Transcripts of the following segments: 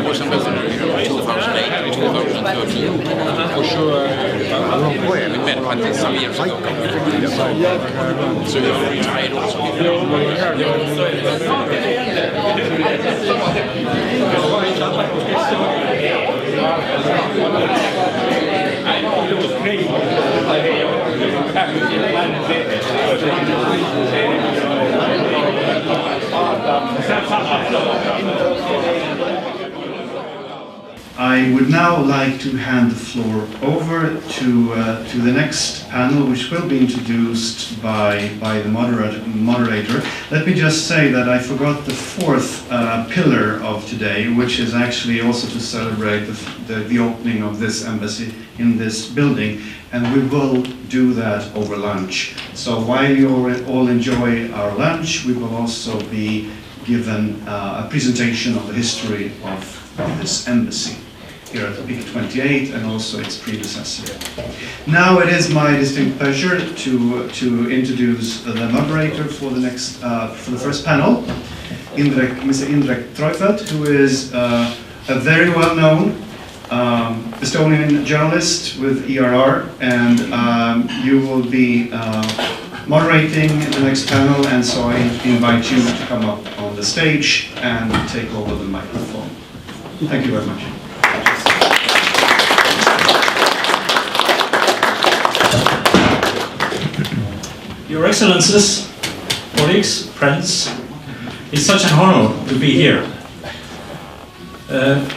was ambassador in 2008 2013. For sure, we met some years ago. So you're retired also. I would now like to hand the floor over to the next panel, which will be introduced by the moderator. Let me just say that I forgot the fourth pillar of today, which is actually also to celebrate the opening of this embassy in this building, and we will do that over lunch. So while you all enjoy our lunch, we will also be given a presentation of the history of this embassy here at the Bildt 28 and also its predecessor. Now it is my distinct pleasure to introduce the moderator for the next for the first panel, Mr. Indrek Treufeldt, who is a very well-known Estonian journalist with ERR, and you will be moderating the next panel, and so I invite you to come up on the stage and take over the microphone. Thank you very much. Your Excellencies, colleagues, friends, it's such an honor to be here.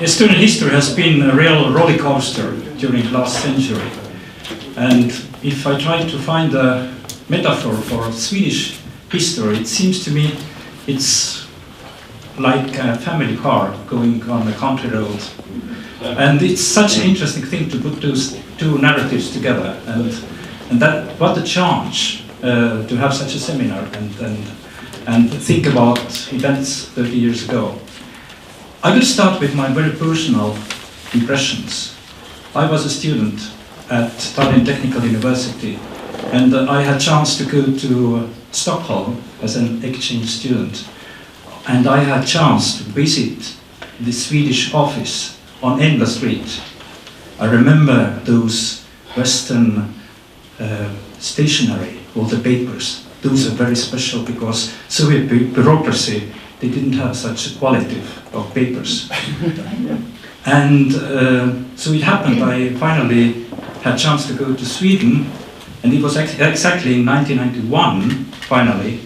Estonian history has been a real roller coaster during the last century, and if I try to find a metaphor for Swedish history, it seems to me it's like a family car going on a country road. And it's such an interesting thing to put those two narratives together, and that what a chance to have such a seminar and think about events 30 years ago. I will start with my very personal impressions. I was a student at Tallinn Technical University, and I had a chance to go to Stockholm as an exchange student, and I had a chance to visit the Swedish office on Enda Street. I remember those Western stationery, all the papers. Those are very special because Soviet bureaucracy, they didn't have such a quality of papers. And so it happened, I finally had a chance to go to Sweden, and it was exactly in 1991, finally,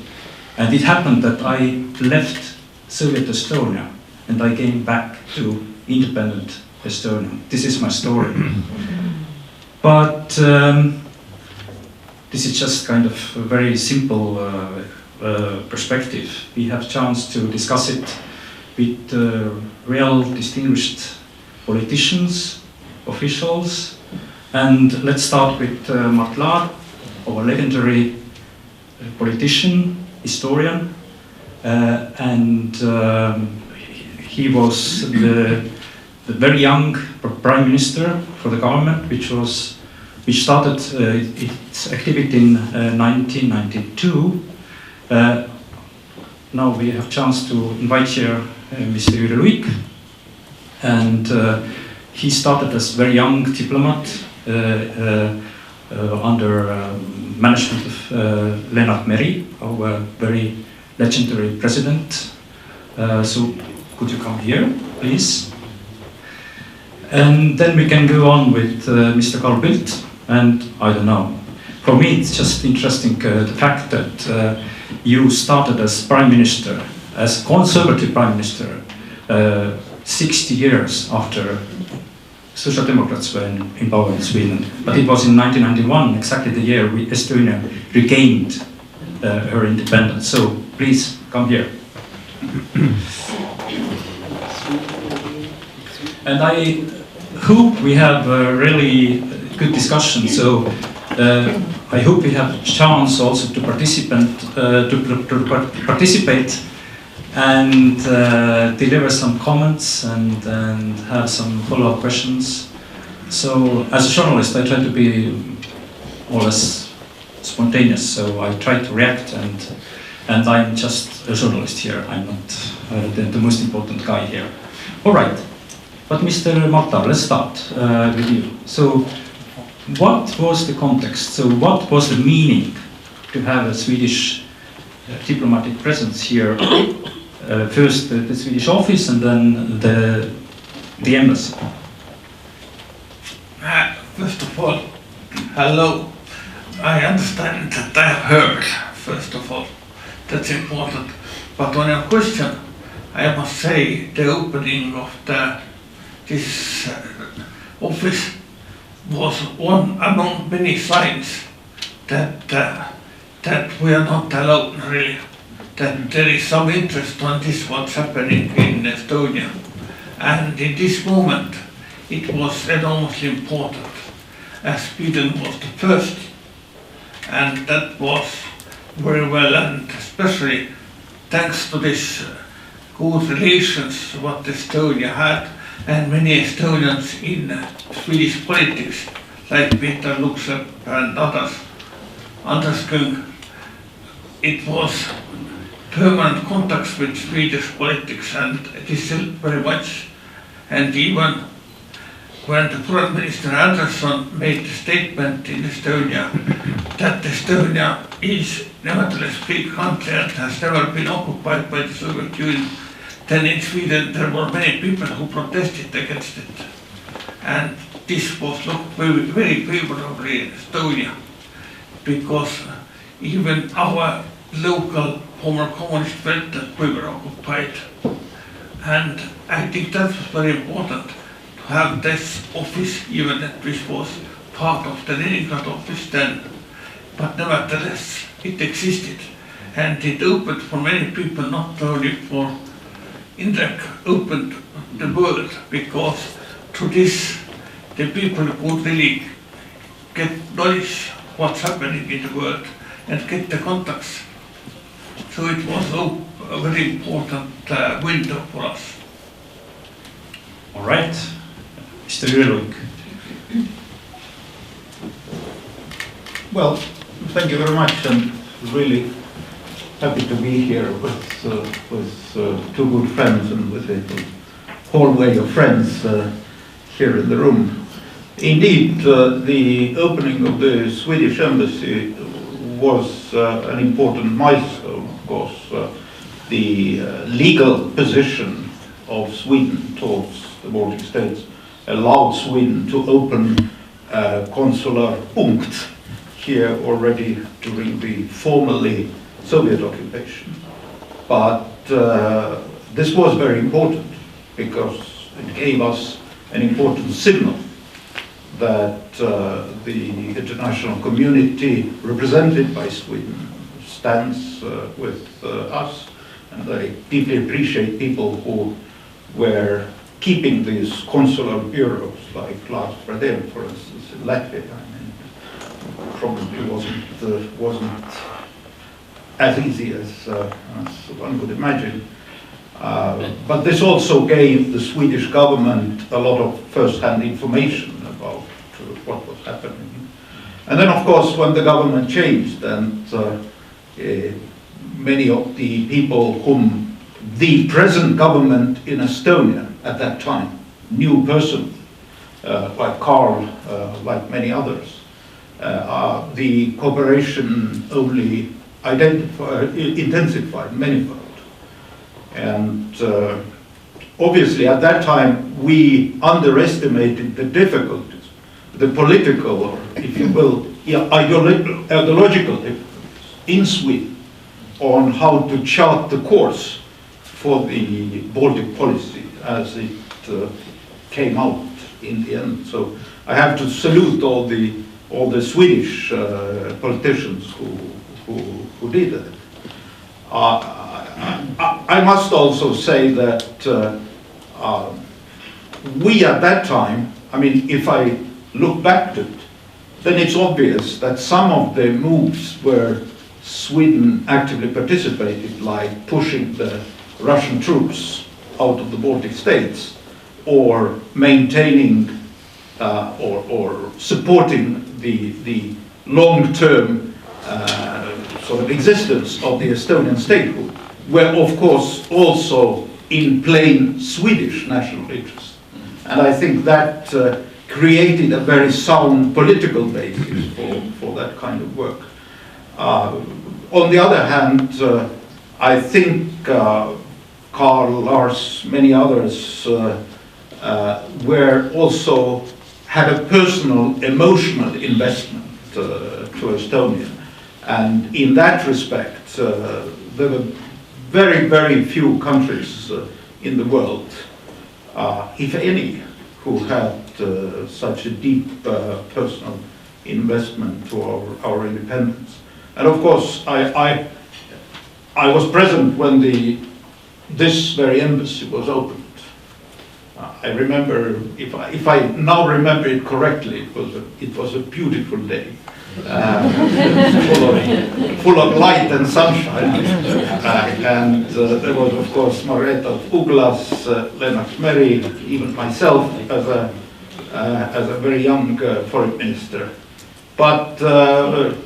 and it happened that I left Soviet Estonia and I came back to independent Estonia. This is my story. But this is just kind of a very simple perspective. We have a chance to discuss it with real distinguished politicians, officials, and let's start with Mart Laar, our legendary politician, historian, and he was the very young prime minister for the government, which started its activity in 1992. Now we have a chance to invite here Mr. Jüri Luik, and he started as a very young diplomat under management of Lennart Meri, our very legendary president. So could you come here, please? And then we can go on with Mr. Carl Bildt, and I don't know. For me, it's just interesting the fact that you started as prime minister, as conservative prime minister, 60 years after Social Democrats were in power in Sweden. But it was in 1991, exactly the year Estonia regained her independence. So please come here. And I hope we have a really good discussion. So I hope we have a chance also to participate and deliver some comments and have some follow-up questions. So as a journalist, I try to be more or less spontaneous. So I try to react and I'm just a journalist here. I'm not the most important guy here. All right, but Mr. Mart Laar, let's start with you. So, what was the context? So, what was the meaning to have a Swedish diplomatic presence here? First the Swedish office, and then the embassy. First of all, hello. I understand that I have heard, first of all. That's important. But on your question, I must say the opening of this office was one among many signs that we are not alone, really. That there is some interest on this, what's happening in Estonia. And in this moment, it was enormously important, as Sweden was the first. And that was very well, and especially thanks to this good relations what Estonia had, and many Estonians in Swedish politics, like Peter Luksep and others, Anders Kung. It was permanent contacts with Swedish politics, and it is still very much. And even when the Foreign Minister Andersson made the statement in Estonia that Estonia is nevertheless a big country and has never been occupied by the Soviet Union, then in Sweden there were many people who protested against it. And this was looked very, very favorably in Estonia, because even our local former communist felt that we were occupied. And I think that was very important to have this office, even that this was part of the Leningrad office then, but nevertheless it existed, and it opened for many people, not only for Indrek, opened the world, because through this the people could really get knowledge what's happening in the world and get the contacts. So it was a very important window for us. All right, Mr. Jüri Luik. Well, thank you very much, and really happy to be here with two good friends and with a hallway of friends here in the room. Indeed, the opening of the Swedish embassy was an important milestone, of course. The legal position of Sweden towards the Baltic states allowed Sweden to open consular punkt here already during the formerly Soviet occupation. But this was very important because it gave us an important signal that the international community represented by Sweden stands with us, and I deeply appreciate people who were keeping these consular bureaus, like Lars, Fredén, for instance, in Latvia. I mean, probably wasn't as easy as one could imagine. But this also gave the Swedish government a lot of first-hand information about what was happening. And then, of course, when the government changed, and many of the people whom the present government in Estonia at that time knew personally, like Carl, like many others, the cooperation only intensified manifold. And obviously at that time we underestimated the difficulties, the political, or if you will, ideological difficulties in Sweden on how to chart the course for the Baltic policy as it came out in the end. So I have to salute all the Swedish politicians who did that. I must also say that we at that time, I mean, if I look back to it, then it's obvious that some of the moves where Sweden actively participated, like pushing the Russian troops out of the Baltic states, or maintaining or supporting the long-term sort of existence of the Estonian statehood were of course also in plain Swedish national interest. And I think that created a very sound political basis for that kind of work. On the other hand, I think Carl, Lars, many others were also had a personal, emotional investment to Estonia. And in that respect, there were very, very few countries in the world, if any, who had such a deep personal investment to our independence. And of course, I was present when this very embassy was opened. I remember, if I now remember it correctly, it was a beautiful day, full of light and sunshine, and there was of course Margaretha Uglas, Lennart Meri, even myself as a very young foreign minister. But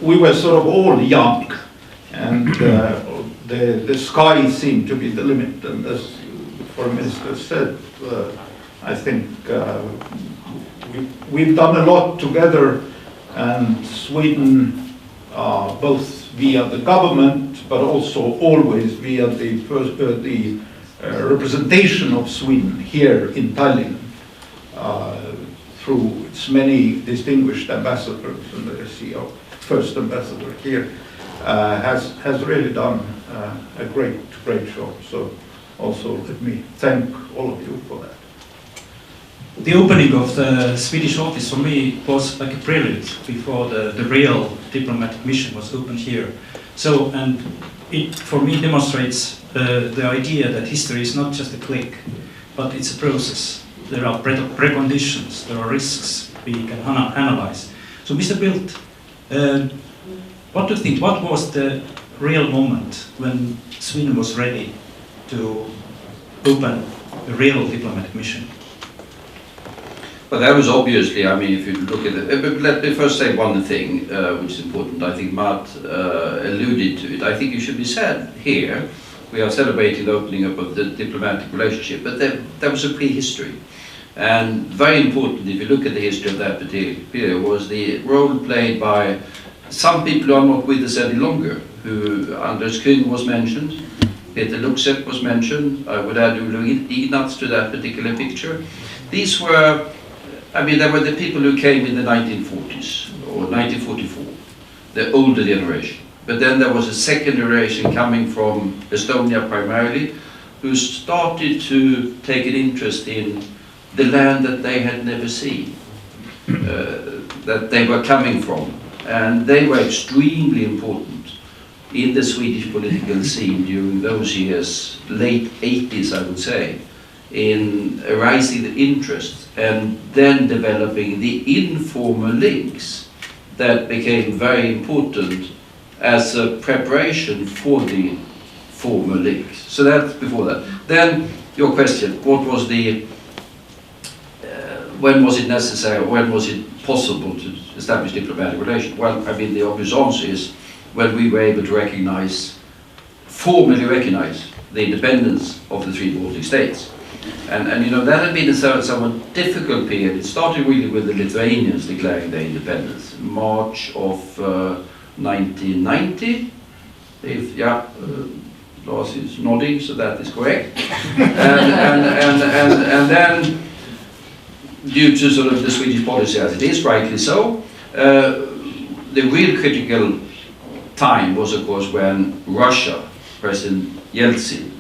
we were sort of all young, and the sky seemed to be the limit. And as the foreign minister said, I think we've done a lot together, and Sweden, both via the government, but also always via the representation of Sweden here in Tallinn, through its many distinguished ambassadors, and the CEO, first ambassador here, has really done a great job. So also let me thank all of you for that. The opening of the Swedish office for me was like a prelude before the real diplomatic mission was opened here. So, and it for me demonstrates the idea that history is not just a click, but it's a process. There are preconditions, there are risks we can analyze. So Mr. Bildt, what do you think, what was the real moment when Sweden was ready to open a real diplomatic mission? Well, that was obviously, I mean, if you look at it, let me first say one thing, which is important. I think Mart alluded to it. I think it should be said here, we are celebrating the opening up of the diplomatic relationship, but there was a prehistory. And very important, if you look at the history of that particular period, was the role played by some people who are not with us any longer, who Anders Küng was mentioned, Peter Luxet was mentioned, I would add Ulo Ignatz to that particular picture. These were, I mean, they were the people who came in the 1940s, or 1944, the older generation. But then there was a second generation coming from Estonia primarily, who started to take an interest in the land that they had never seen, that they were coming from. And they were extremely important in the Swedish political scene during those years, late 80s, I would say, in arising the interest and then developing the informal links that became very important as a preparation for the formal links. So that's before that. Then your question, what was the, when was it necessary, when was it possible to establish diplomatic relations? Well, I mean, the obvious answer is when we were able to recognize, formally recognize, the independence of the three Baltic states. And you know, that had been a somewhat difficult period. It started really with the Lithuanians declaring their independence, March of 1990. If, yeah, Lars is nodding, so that is correct. and then, due to sort of the Swedish policy as it is, rightly so, the real critical time was, of course, when Russia, President Yeltsin,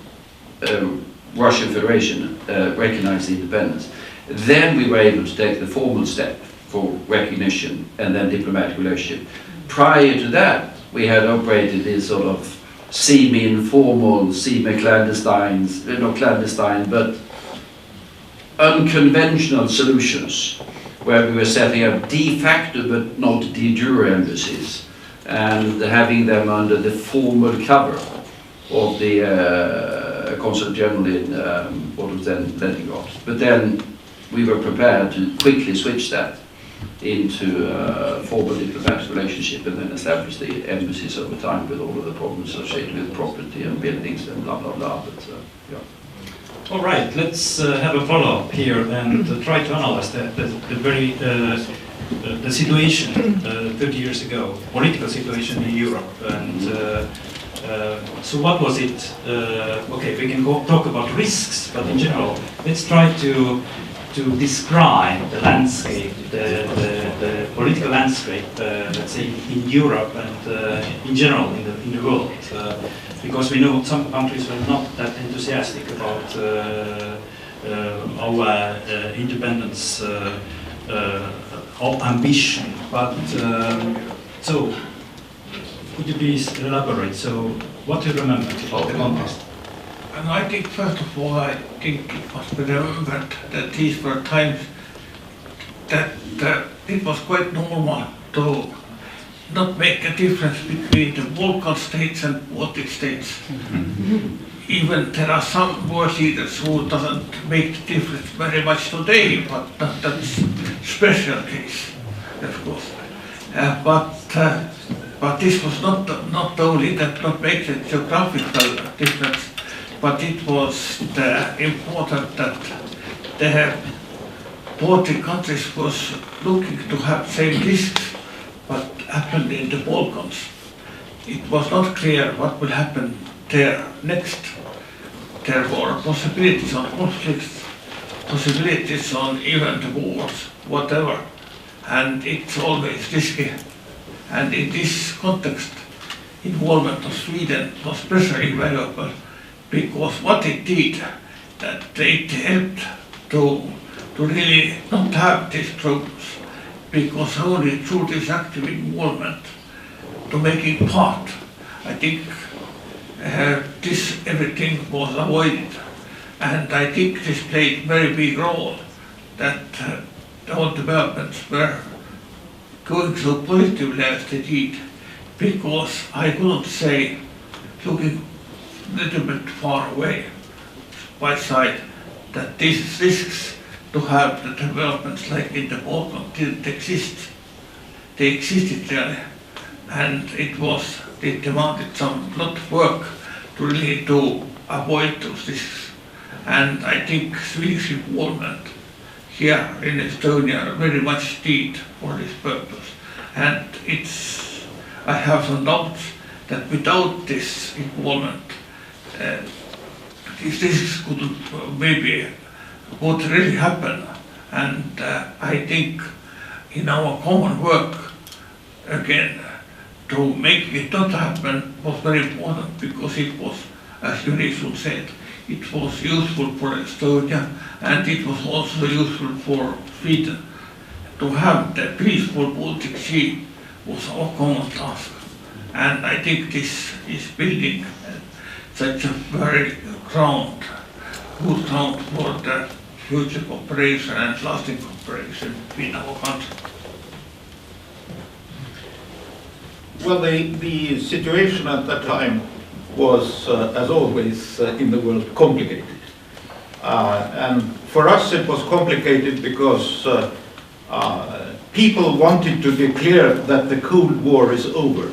Russian Federation recognized the independence. Then we were able to take the formal step for recognition and then diplomatic relationship. Prior to that, we had operated this sort of semi-informal, semi-clandestine, not clandestine, but unconventional solutions, where we were setting up de facto but not de jure embassies and having them under the formal cover of the Consul General in what was then Leningrad. But then we were prepared to quickly switch that into a formal diplomatic relationship and then establish the embassies over time with all of the problems associated with property and buildings and blah blah blah. But yeah. All right, let's have a follow-up here and try to analyze the situation 30 years ago, political situation in Europe, and so what was it? Okay, we can talk about risks, but in general, let's try to describe the landscape, the political landscape, let's say in Europe and in general in the world, because we know some countries were not that enthusiastic about our independence ambition. But so, could you please elaborate? So, what do you remember about the context? And I think, first of all, I think it must be remembered that these were times that it was quite normal to not make a difference between the Balkan states and Baltic states. Even there are some world leaders who doesn't make the difference very much today, but that's special case, of course. But this was not only that not make the geographical difference, but it was important that the Baltic countries was looking to have same risks what happened in the Balkans. It was not clear what will happen there next. There were possibilities on conflicts, possibilities on even the wars, whatever, and it's always risky. And in this context, involvement of Sweden was especially valuable, because what it did, that it helped to really not have these troubles, because only through this active involvement to making part, I think this everything was avoided. And I think this played very big role, that all developments were going so positively as they did, because I couldn't say, looking a little bit far away, by side, that these risks to have the developments like in the Balkans didn't exist. They existed really, and it demanded some lot of work to really to avoid those risks. And I think Swedish involvement here in Estonia very much did for this purpose. And I have some doubts that without this involvement, these risks couldn't maybe would really happen. And I think in our common work, again, to make it not happen was very important, because it was, as Jüri said, it was useful for Estonia and it was also useful for Sweden. To have the peaceful Baltic Sea was our common task. And I think this is building such a very good ground for the future cooperation and lasting cooperation between our countries. Well, the situation at that time was, as always in the world, complicated. And for us it was complicated because people wanted to declare that the Cold War is over.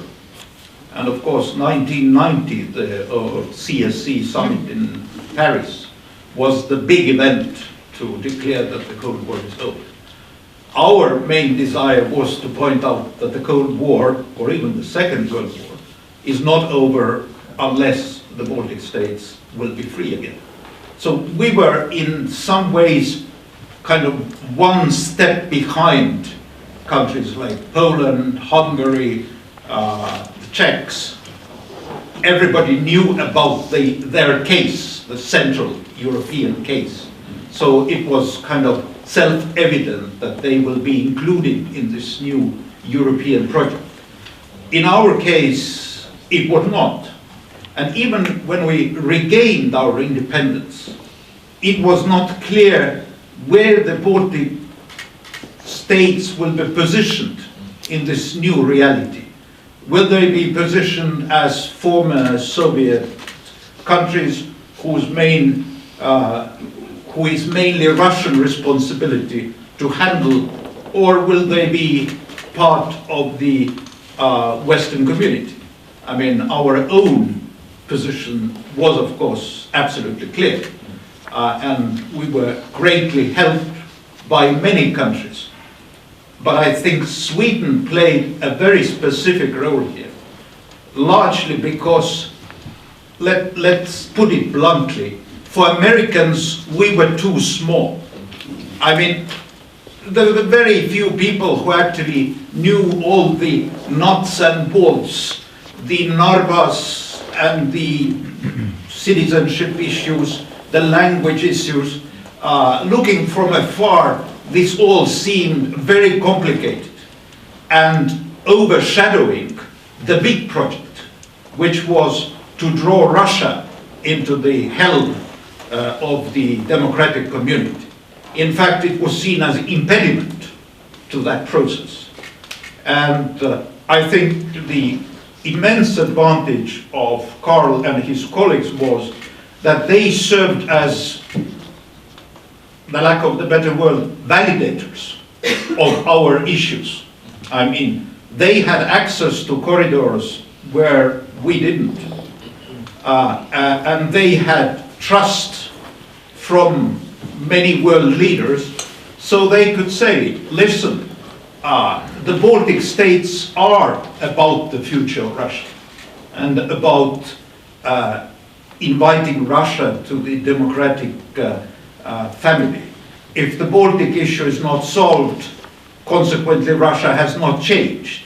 And of course 1990, the CSC summit in Paris was the big event to declare that the Cold War is over. Our main desire was to point out that the Cold War, or even the Second Cold War, is not over unless the Baltic states will be free again. So we were in some ways kind of one step behind countries like Poland, Hungary, the Czechs. Everybody knew about their case, the Central European case. So it was kind of self-evident that they will be included in this new European project. In our case, it was not. And even when we regained our independence, it was not clear where the Baltic states will be positioned in this new reality. Will they be positioned as former Soviet countries who is mainly Russian responsibility to handle or will they be part of the Western community? I mean, our own position was, of course, absolutely clear, and we were greatly helped by many countries. But I think Sweden played a very specific role here, largely because, let's put it bluntly, for Americans, we were too small. I mean, there were very few people who actually knew all the nuts and bolts, the Narvas and the citizenship issues, the language issues. Looking from afar, this all seemed very complicated and overshadowing the big project, which was to draw Russia into the helm of the democratic community. In fact, it was seen as an impediment to that process. And I think the immense advantage of Karl and his colleagues was that they served as, the lack of the better word, validators of our issues. I mean, they had access to corridors where we didn't. And they had trust from many world leaders, so they could say, listen, the Baltic states are about the future of Russia and about inviting Russia to the democratic family. If the Baltic issue is not solved, consequently Russia has not changed.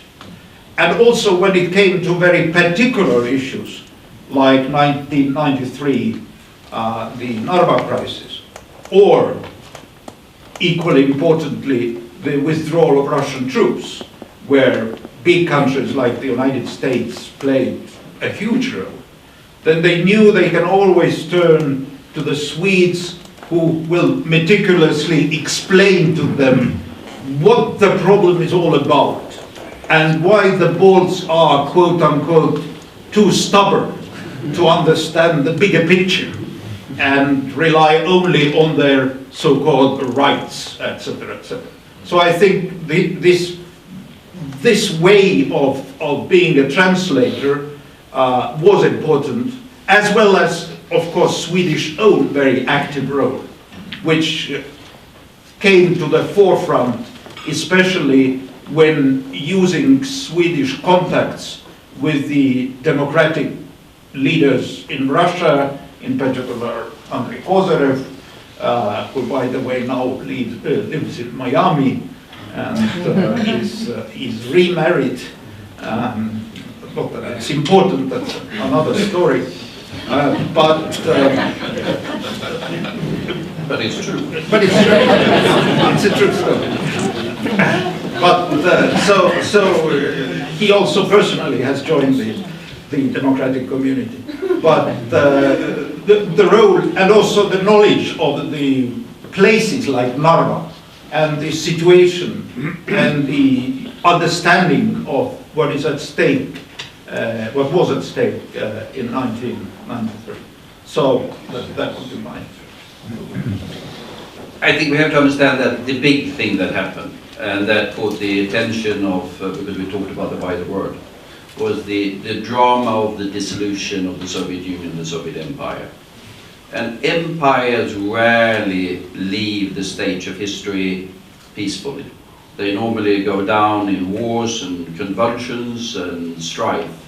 And also when it came to very particular issues, like 1993, the Narva crisis, or equally importantly, the withdrawal of Russian troops, where big countries like the United States played a huge role, then they knew they can always turn to the Swedes, who will meticulously explain to them what the problem is all about and why the Balts are, quote unquote, too stubborn to understand the bigger picture and rely only on their so-called rights, etc., etc. So I think this way of being a translator was important, as well as, of course, Swedish own very active role, which came to the forefront, especially when using Swedish contacts with the democratic leaders in Russia, in particular Andrei Kozyrev, who, by the way, now lives in Miami and is remarried. Not that it's important, that's another story. But it's true. But it's true. It's a true story. But so he also personally has joined the democratic community. But the role and also the knowledge of the places like Narva and the situation and the understanding of what is at stake, what was at stake in 1993. So that would be mine. I think we have to understand that the big thing that happened, and that caught the attention of, because we talked about the wider world, was the drama of the dissolution of the Soviet Union, the Soviet Empire. And empires rarely leave the stage of history peacefully. They normally go down in wars and convulsions and strife.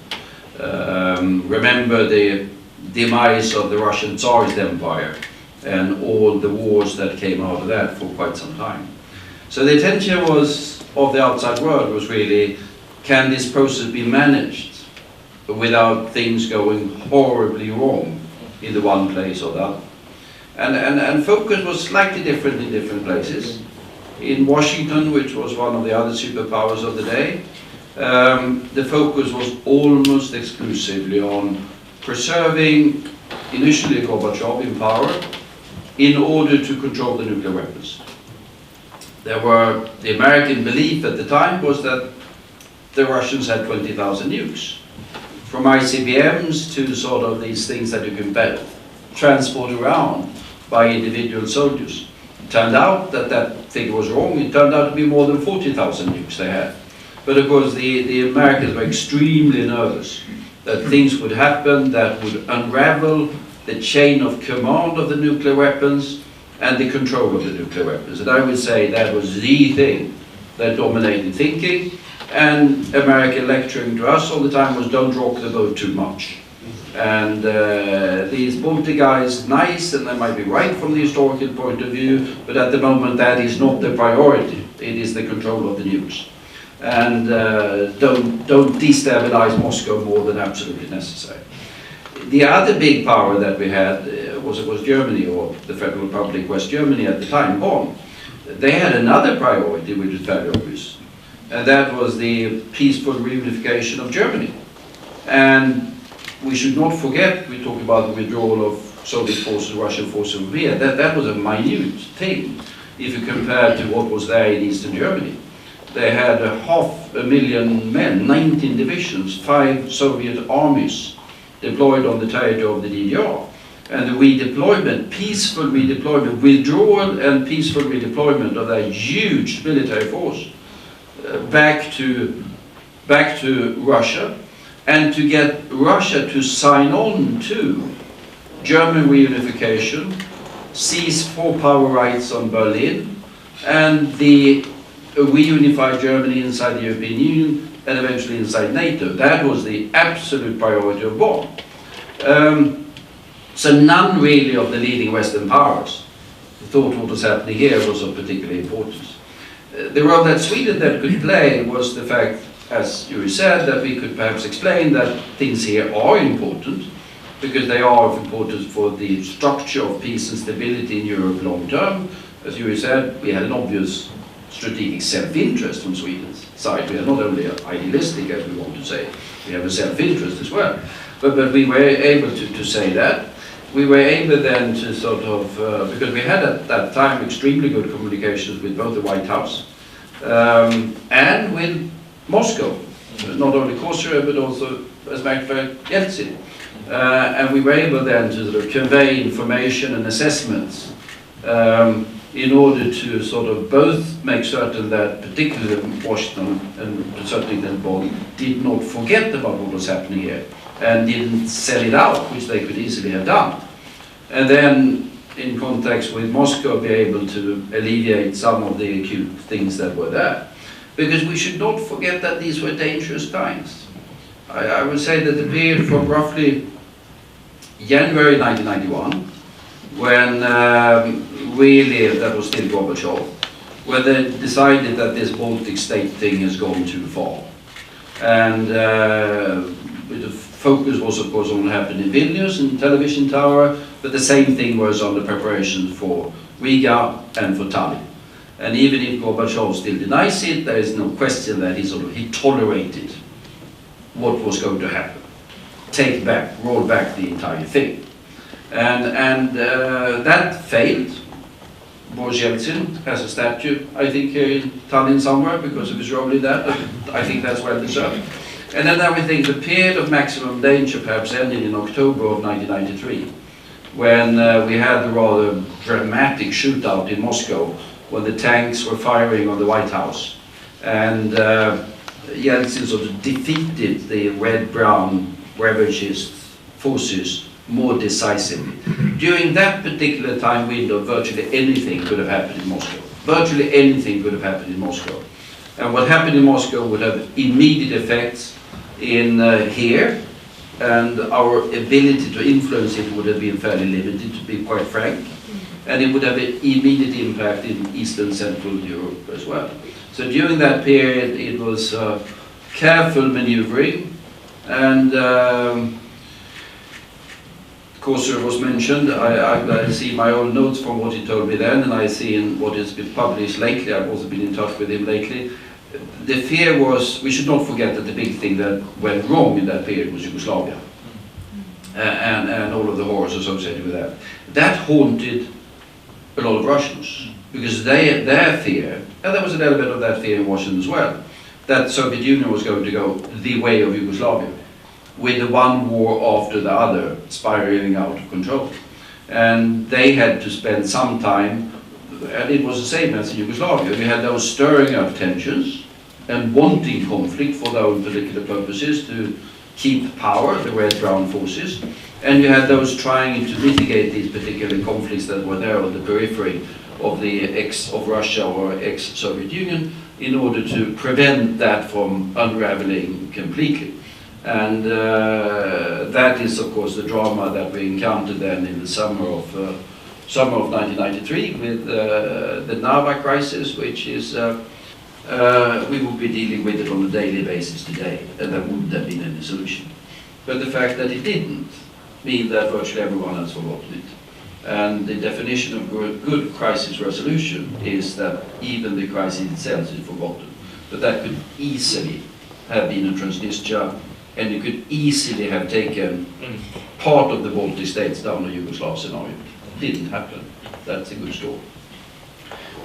Remember the demise of the Russian Tsarist Empire and all the wars that came out of that for quite some time. So the attention was of the outside world was really, can this process be managed without things going horribly wrong in the one place or the other? And focus was slightly different in different places. In Washington, which was one of the other superpowers of the day, the focus was almost exclusively on preserving initially Gorbachev in power in order to control the nuclear weapons. The American belief at the time was that the Russians had 20,000 nukes. From ICBMs to sort of these things that you can transport around by individual soldiers. turned out that that figure was wrong. It turned out to be more than 40,000 nukes they had. But of course the Americans were extremely nervous that things would happen that would unravel the chain of command of the nuclear weapons and the control of the nuclear weapons. And I would say that was the thing that dominated thinking, and America lecturing to us all the time was don't rock the boat too much. And these Baltic guys, nice, and they might be right from the historical point of view, but at the moment that is not the priority. It is the control of the nukes. And don't destabilize Moscow more than absolutely necessary. The other big power that we had was Germany, or the Federal Republic West Germany at the time, Bonn. They had another priority which is very obvious, and that was the peaceful reunification of Germany. And we should not forget, we talk about the withdrawal of Soviet forces, Russian forces from here, that was a minute thing if you compare to what was there in Eastern Germany. They had 500,000 men, 19 divisions, 5 Soviet armies deployed on the territory of the DDR. And the redeployment, peaceful redeployment, withdrawal and peaceful redeployment of that huge military force back to Russia, and to get Russia to sign on to German reunification, seize 4 power rights on Berlin, and the reunify Germany inside the European Union and eventually inside NATO. That was the absolute priority of Bonn. So none really of the leading Western powers thought what was happening here was of particular importance. The role that Sweden then could play was the fact, as Jüri said, that we could perhaps explain that things here are important, because they are of importance for the structure of peace and stability in Europe long term. As Jüri said, we had an obvious strategic self-interest from Sweden's side. We are not only idealistic, as we want to say, we have a self-interest as well. But we were able to say that. We were able then to sort of, because we had at that time extremely good communications with both the White House and with Moscow, not only Kozyrev but also, as a matter of fact, Yeltsin. And we were able then to sort of convey information and assessments in order to sort of both make certain that particularly Washington and to certain extent Bonn did not forget about what was happening here and didn't sell it out, which they could easily have done. And then in context with Moscow be able to alleviate some of the acute things that were there. Because we should not forget that these were dangerous times. I would say that the period from roughly January 1991, when really, that was still Gorbachev, when they decided that this Baltic state thing has gone too far. And the focus was of course on what happened in Vilnius and television tower, but the same thing was on the preparations for Riga and for Tallinn. And even if Gorbachev still denies it, there is no question that he tolerated what was going to happen. Take back, roll back the entire thing. And that failed. Boris Yeltsin has a statue, I think, here in Tallinn somewhere because of his role in that. I think that's well deserved. And then I think the period of maximum danger perhaps ended in October of 1993, when we had the rather dramatic shootout in Moscow, when the tanks were firing on the White House. And Yeltsin sort of defeated the red-brown revanchist forces more decisively. During that particular time window, virtually anything could have happened in Moscow. Virtually anything could have happened in Moscow. And what happened in Moscow would have immediate effects in here, and our ability to influence it would have been fairly limited, to be quite frank. And it would have an immediate impact in Eastern Central Europe as well. So during that period, it was careful maneuvering, and Kozyrev was mentioned. I see my own notes from what he told me then, and I see in what has been published lately. I've also been in touch with him lately. The fear was, we should not forget that the big thing that went wrong in that period was Yugoslavia, and all of the horrors associated with that. That haunted a lot of Russians, because their fear, and there was an element of that fear in Washington as well, that the Soviet Union was going to go the way of Yugoslavia, with the one war after the other spiraling out of control. And they had to spend some time and it was the same as in Yugoslavia. We had those stirring up tensions and wanting conflict for their own particular purposes to keep power, the red-brown forces, and you had those trying to mitigate these particular conflicts that were there on the periphery of the of Russia or ex-Soviet Union in order to prevent that from unraveling completely. And that is, of course, the drama that we encountered then in the summer of 1993 with the Narva crisis, which is we would be dealing with it on a daily basis today, and there wouldn't have been any solution. But the fact that it didn't mean that virtually everyone has forgotten it. And the definition of good crisis resolution is that even the crisis itself is forgotten. But that could easily have been a Transnistria, and you could easily have taken part of the Baltic states down a Yugoslav scenario. Didn't happen. That's a good story.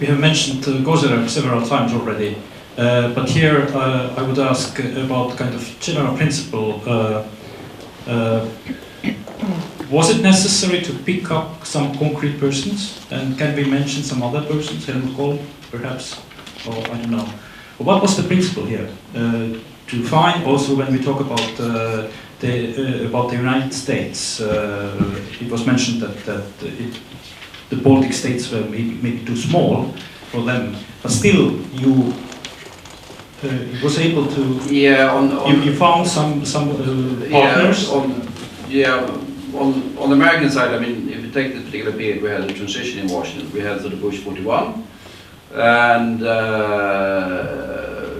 We have mentioned Gozerak several times already, but here I would ask about kind of general principle. Was it necessary to pick up some concrete persons, and can we mention some other persons, Helmut Kohl perhaps, or I don't know. What was the principle here? To find also when we talk about the United States, it was mentioned that the Baltic states were maybe too small for them, but still you was able to. Yeah, you found some partners. On the American side, I mean, if you take this particular period, we had a transition in Washington. We had sort of Bush 41, and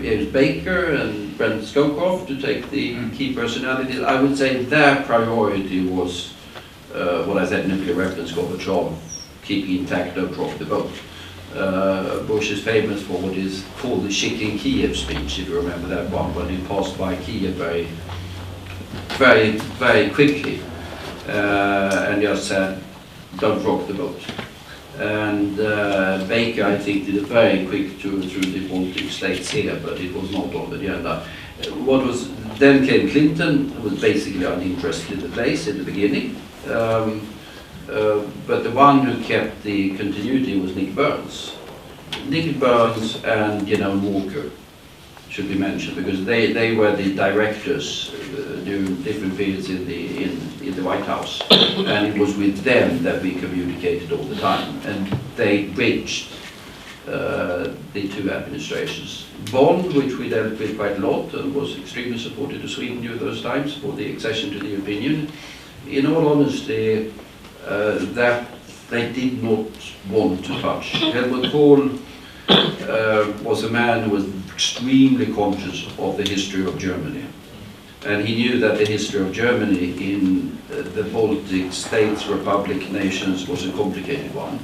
it was Baker and Brent Scowcroft to take the key personalities. I would say their priority was what I said, nuclear weapons, Gorbachev, keeping intact, don't rock the boat. Bush is famous for what is called the Chicken Kiev speech, if you remember that one, when he passed by Kiev very, very, very quickly. And just said, don't rock the boat. And Baker, I think, did a very quick tour through the Baltic states here, but it was not on the agenda. Then came Clinton, who was basically uninterested in the place in the beginning. But the one who kept the continuity was Nick Burns. Nick Burns and Walker should be mentioned, because they were the directors during different periods in the White House, and it was with them that we communicated all the time, and they bridged the two administrations. Bond, which we dealt with quite a lot and was extremely supportive to Sweden during those times for the accession to the European Union, in all honesty, that they did not want to touch. Helmut Kohl was a man who was extremely conscious of the history of Germany. And he knew that the history of Germany in the Baltic states, republic nations was a complicated one.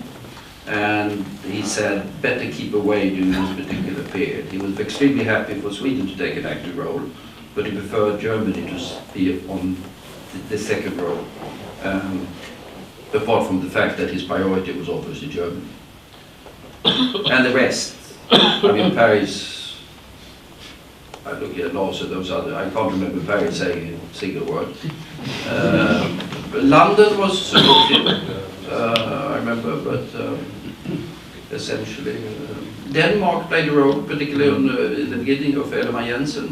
And he said, better keep away during this particular period. He was extremely happy for Sweden to take an active role, but he preferred Germany to be on the second role. Apart from the fact that his priority was obviously Germany. And the rest, I mean, Paris, I look at Lars and those other, I can't remember Paris saying a single word. London was supportive, I remember, but essentially, Denmark played a role, particularly in the beginning of Ellemann Jensen,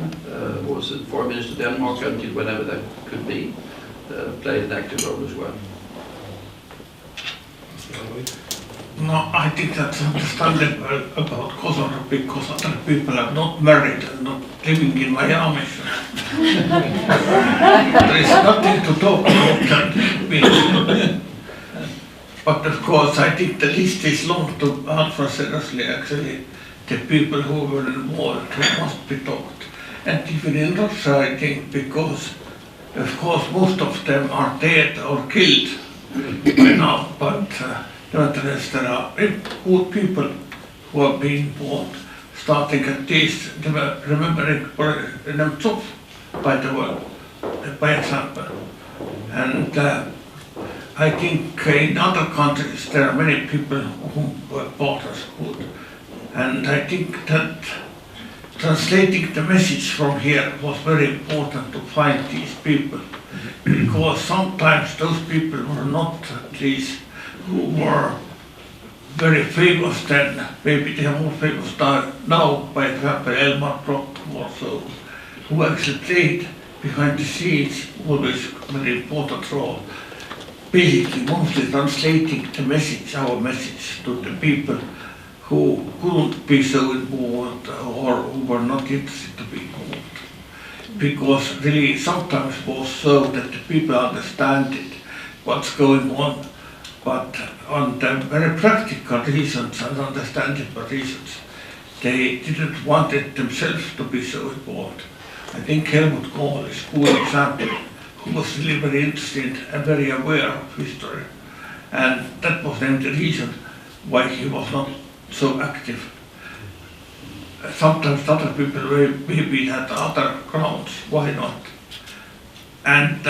was the foreign minister of Denmark until whenever that could be, played an active role as well. No, I think that's understandable about Kosovo, because other people are not married and not living in Miami. There is nothing to talk about that. But of course, I think the list is long to answer seriously, actually, the people who were involved, who must be talked. And even in Russia, I think, because, of course, most of them are dead or killed by now, but nevertheless, there are good people who have been involved, starting at this, remembering Nemtsov, by example. And I think in other countries there are many people who were part of school. And I think that translating the message from here was very important to find these people. Because sometimes those people were not these who were very famous then, maybe they are more famous now, by example, Elmar Brok also, who actually played behind the scenes, always very important role, basically mostly translating the message, our message, to the people who couldn't be so involved or who were not interested to be involved. Because really sometimes it was so that the people understand it, what's going on, but on the very practical reasons and understandable reasons, they didn't want it themselves to be so involved. I think Helmut Kohl is a good example, who was really very interested and very aware of history. And that was then the reason why he was not so active. Sometimes other people maybe had other grounds, why not? And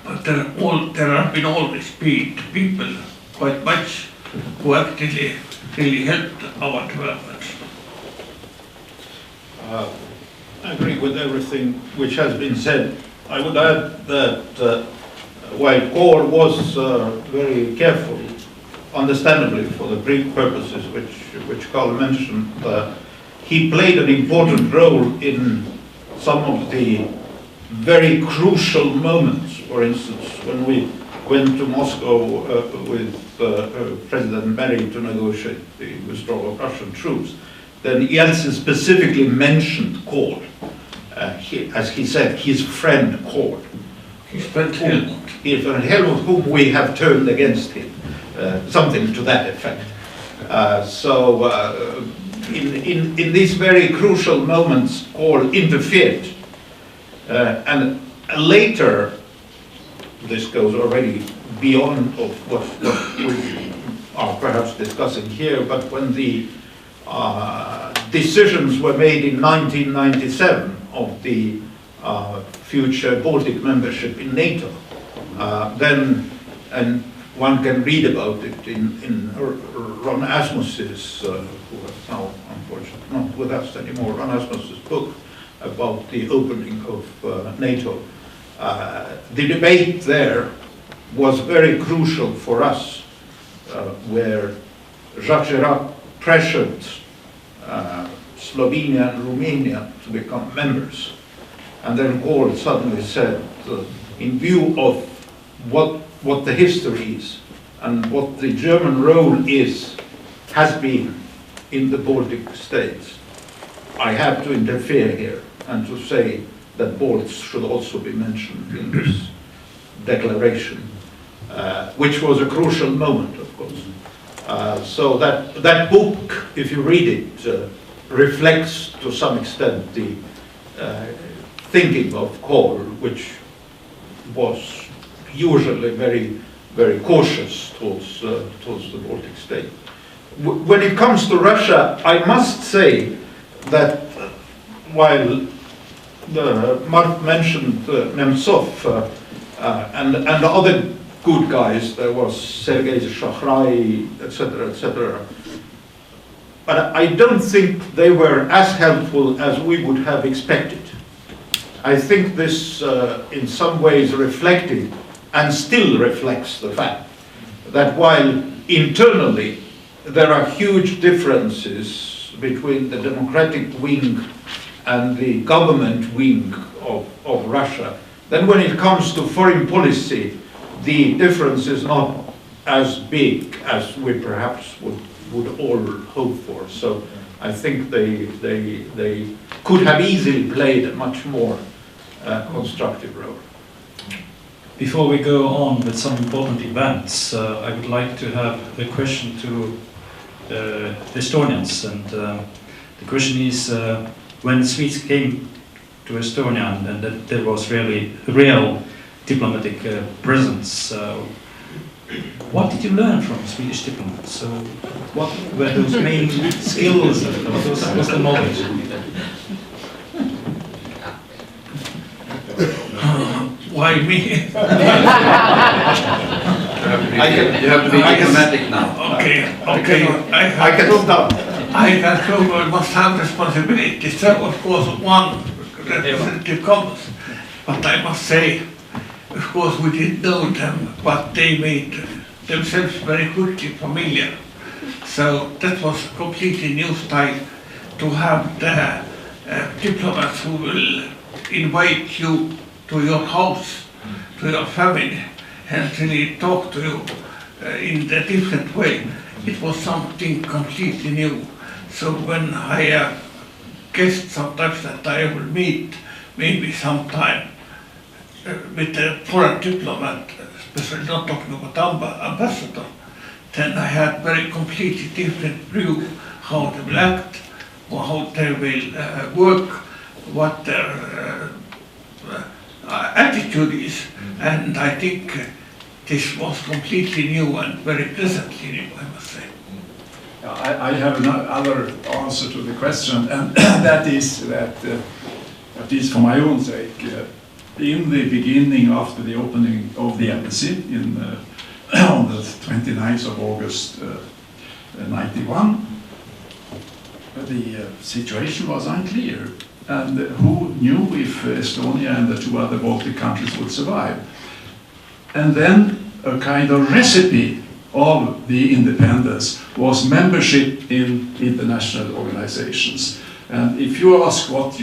but there have been always been people quite much who actually really helped our developments. I agree with everything which has been said. I would add that while Kohl was very careful, understandably for the brief purposes which Carl mentioned, he played an important role in some of the very crucial moments. For instance, when we went to Moscow with President Meri to negotiate the withdrawal of Russian troops, then Yeltsin specifically mentioned Kohl. As he said, his friend Kohl. His friend Helmut. His friend Helmut, whom we have turned against him. Something to that effect. In these very crucial moments, Kohl interfered. And later, this goes already beyond of what we are perhaps discussing here, but when the decisions were made in 1997 of the future Baltic membership in NATO, then, and one can read about it in Ron Asmus's, who is now unfortunately not with us anymore, Ron Asmus's book about the opening of NATO. The debate there was very crucial for us, where Jacques Chirac pressured Slovenia and Romania to become members. And then Kohl suddenly said, in view of what the history is and what the German role has been in the Baltic states, I have to interfere here and to say that Balts should also be mentioned in this declaration, which was a crucial moment, of course. So that book, if you read it, reflects to some extent the thinking of Kohl, which was usually very, very cautious towards the Baltic state. When it comes to Russia, I must say that while Mart mentioned Nemtsov and the other good guys, there was Sergei Shahrai, etc., etc., but I don't think they were as helpful as we would have expected. I think this in some ways reflected and still reflects the fact that while internally there are huge differences between the democratic wing and the government wing of Russia, then when it comes to foreign policy, the difference is not as big as we perhaps would all hope for. So I think they could have easily played a much more constructive role. Before we go on with some important events, I would like to have a question to the Estonians. And the question is, when the Swedes came to Estonia and that there was really real diplomatic presence, what did you learn from Swedish diplomats? So what were those main skills? What was the knowledge? Why me? You have to be diplomatic now. Okay. I can stop. I can show I must have responsibilities. There was, of course, one representative comes, but I must say, of course, we didn't know them, but they made themselves very quickly familiar So that was a completely new style, to have the diplomats who will invite you to your house, to your family, and really talk to you in a different way. It was something completely new. So when I guessed sometimes that I will meet maybe sometime with a foreign diplomat, especially not talking about ambassador, then I had very completely different view how they will act, or how they will work, what their attitude is, and I think this was completely new and very pleasantly new, I must say. I have another answer to the question, and that is that, at least for my own sake, in the beginning, after the opening of the embassy on the 29th of August 91, the situation was unclear, and who knew if Estonia and the two other Baltic countries would survive. And then a kind of recipe of the independence was membership in international organizations. And if you ask what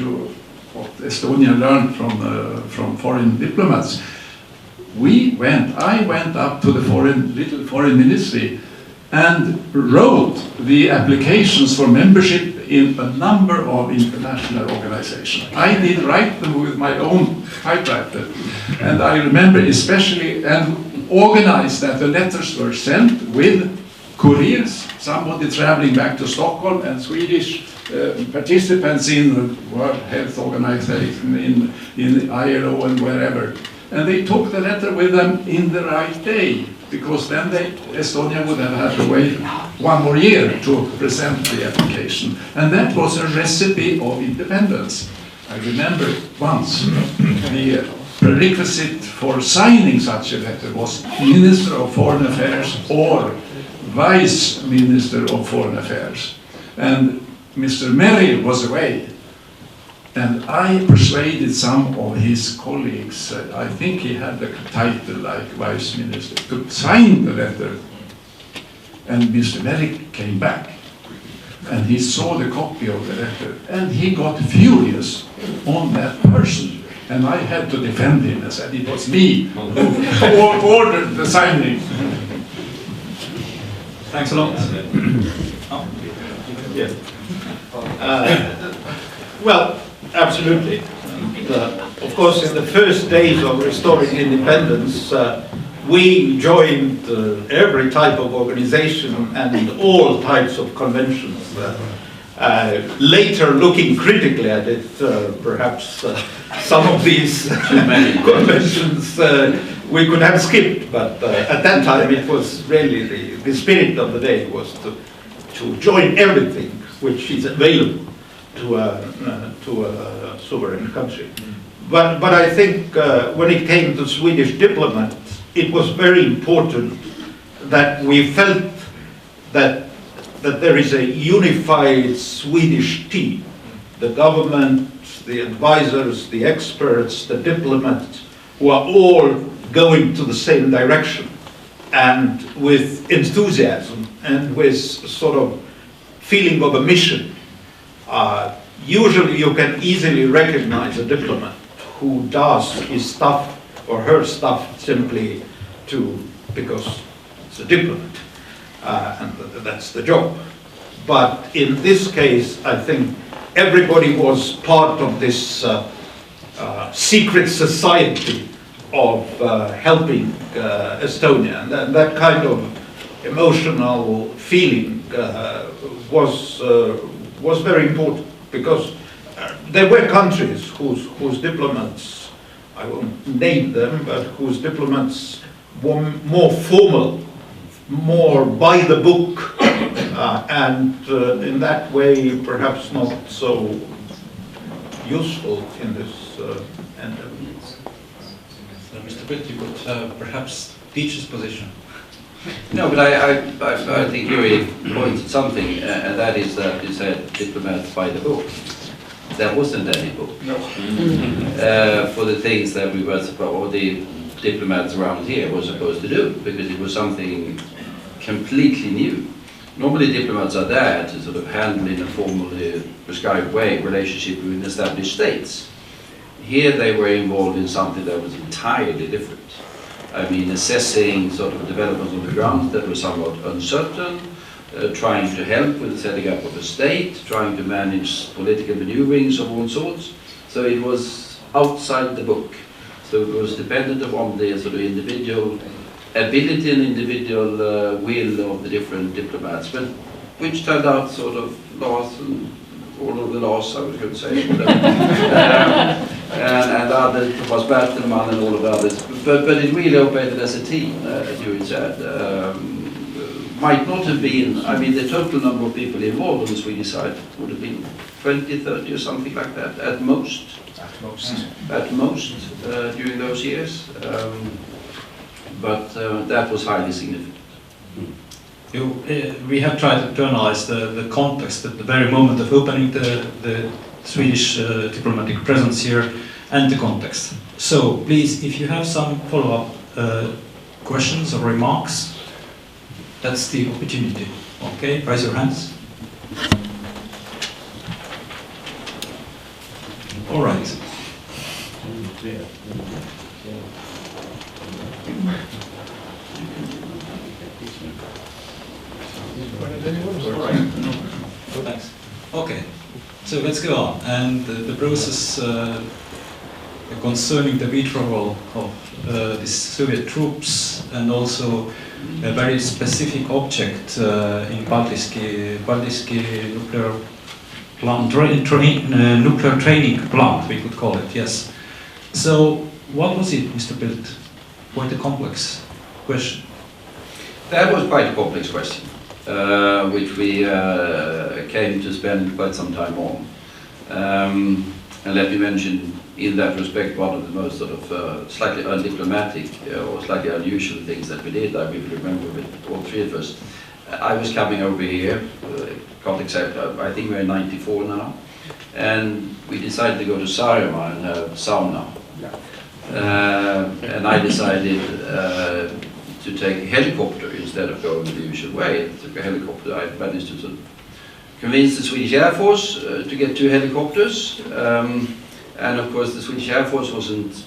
Estonia learned from foreign diplomats, I went up to the little foreign ministry and wrote the applications for membership in a number of international organizations. I did write them with my own typewriter, and I remember especially and organized that the letters were sent with couriers, somebody traveling back to Stockholm, and Swedish participants in the World Health Organization, in ILO and wherever. And they took the letter with them in the right day, because then Estonia would have had to wait 1 more year to present the application. And that was a recipe of independence. I remember once the prerequisite for signing such a letter was Minister of Foreign Affairs or Vice Minister of Foreign Affairs. And Mr. Merry was away. And I persuaded some of his colleagues, I think he had the title like Vice Minister, to sign the letter. And Mr. Merrick came back, and he saw the copy of the letter, and he got furious on that person. And I had to defend him and said it was me who ordered the signing. Thanks a lot. Yeah. Well, absolutely. Of course, in the first days of restoring independence, we joined every type of organization and all types of conventions. Later, looking critically at it, perhaps some of these conventions we could have skipped, but at that time it was really the spirit of the day was to join everything which is available to a sovereign country. But I think when it came to Swedish diplomats, it was very important that we felt that there is a unified Swedish team. The government, the advisors, the experts, the diplomats, who are all going to the same direction, and with enthusiasm and with sort of feeling of a mission. Usually you can easily recognize a diplomat who does his stuff or her stuff simply because it's a diplomat, and that's the job. But in this case, I think everybody was part of this secret society of helping Estonia, and that kind of emotional feeling was very important, because there were countries whose diplomats, I won't name them, but whose diplomats were more formal, more by the book, and in that way perhaps not so useful in this endeavor. Mr. Bildt, you could perhaps teach his position. No, but I think Jüri pointed something, and that is that you said diplomats by the book. There wasn't any book for the things that we were supposed, or the diplomats around here were supposed to do, because it was something completely new. Normally diplomats are there to sort of handle in a formally prescribed way relationship with established states. Here they were involved in something that was entirely different. I mean, assessing sort of developments on the ground that were somewhat uncertain, trying to help with the setting up of a state, trying to manage political maneuverings of all sorts. So it was outside the book. So it was dependent upon the sort of individual ability and individual will of the different diplomats, but which turned out sort of Lars and all of the Lars, I was going to say, and other, Thomas Bertelman and all of the others. But it really operated as a team, Jüri said. Might not have been, I mean, the total number of people involved on the Swedish side would have been 20, 30 or something like that, at most. At most, during those years. But that was highly significant. We have tried to analyze the context at the very moment of opening the Swedish diplomatic presence here and the context. So please, if you have some follow-up questions or remarks, that's the opportunity. Okay, raise your hands. All right. Thanks. Okay, so let's go on. And the process concerning the withdrawal of the Soviet troops and also a very specific object in Baltiski nuclear plant, nuclear training plant, we could call it, yes. So what was it, Mr. Bildt? Quite a complex question. That was quite a complex question, which we came to spend quite some time on. And let me mention, in that respect, one of the most sort of slightly undiplomatic or slightly unusual things that we did, I really remember with all three of us. I was coming over here, can't accept, I think we're in 94 now, and we decided to go to Saaremaa and have sauna. And I decided to take a helicopter instead of going the usual way. I took a helicopter. I managed to sort of convince the Swedish Air Force to get 2 helicopters. And of course the Swedish Air Force wasn't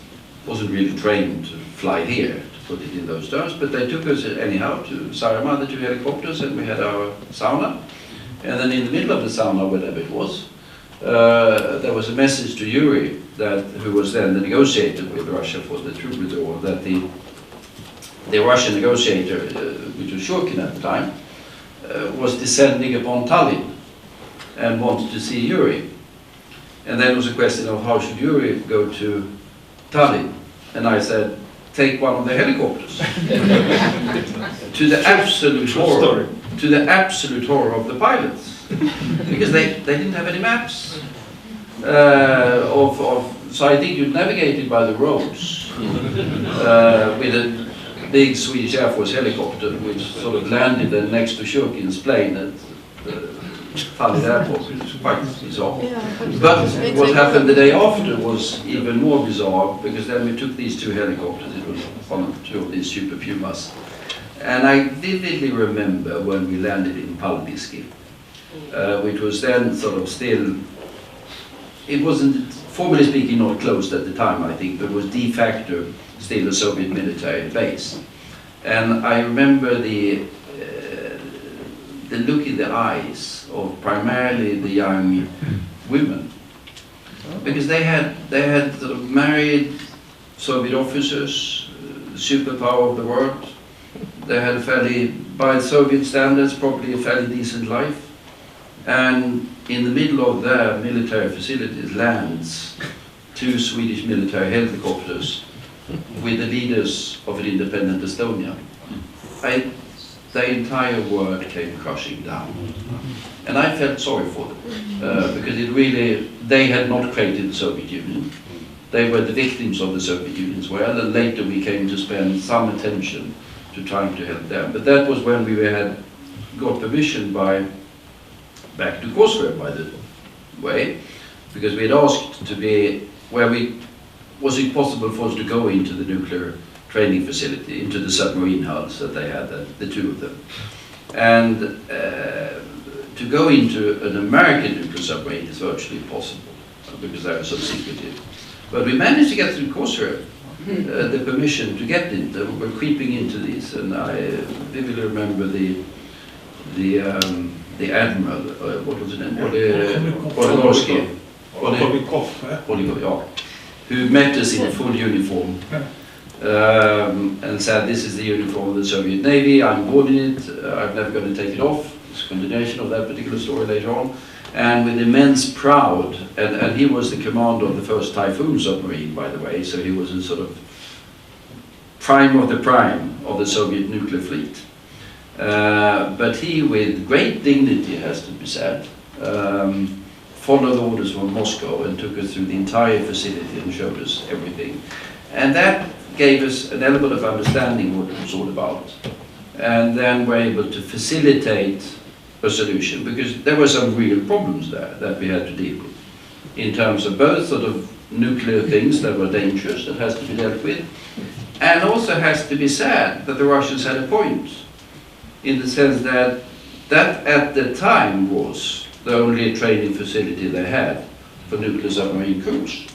really trained to fly here, to put it in those terms, but they took us anyhow to Saaremaa, the 2 helicopters, and we had our sauna. And then in the middle of the sauna, whatever it was, there was a message to Jüri, who was then the negotiator with Russia for the troop withdrawal, that the Russian negotiator, which was Shurkin at the time, was descending upon Tallinn and wanted to see Jüri. And then it was a question of how should Jüri go to Tallinn? And I said, take one of the helicopters. To the absolute horror. To the absolute horror of the pilots. Because they didn't have any maps. So I think you navigated by the roads with a big Swedish Air Force helicopter which sort of landed then next to Shurkin's plane at Tallinn airport, which was quite bizarre. But what happened the day after was even more bizarre, because then we took these 2 helicopters, it was one of 2 of these Super Pumas, and I vividly remember when we landed in Paldiski, which was then sort of still, it wasn't, formally speaking, not closed at the time, I think, but was de facto still a Soviet military base. And I remember the look in the eyes of primarily the young women, because they had sort of married Soviet officers, superpower of the world. They had a fairly, by Soviet standards, probably a fairly decent life. And in the middle of their military facilities lands 2 Swedish military helicopters with the leaders of an independent Estonia. The entire world came crashing down. And I felt sorry for them, because it really, they had not created the Soviet Union. They were the victims of the Soviet Union as well, and later we came to spend some attention to trying to help them. But that was when we had got permission back to Kosovo, by the way, because we had asked to be, was it possible for us to go into the nuclear training facility, into the submarine hulls that they had, the 2 of them. And to go into an American nuclear submarine is virtually impossible because they are so secretive. But we managed to get through Kosovo the permission to get in. We're creeping into these, and I vividly remember the admiral. What was his name? Polikov, yeah, who met us in full uniform. And said, this is the uniform of the Soviet Navy, I'm board in it, I'm never going to take it off. It's a continuation of that particular story later on. And with immense pride, and he was the commander of the first Typhoon submarine, by the way, so he was a sort of prime of the Soviet nuclear fleet. But he, with great dignity, has to be said, followed orders from Moscow and took us through the entire facility and showed us everything. And that gave us an element of understanding what it was all about. And then we're able to facilitate a solution, because there were some real problems there that we had to deal with, in terms of both sort of nuclear things that were dangerous, that has to be dealt with, and also has to be said that the Russians had a point, in the sense that at the time was the only training facility they had for nuclear submarine crews.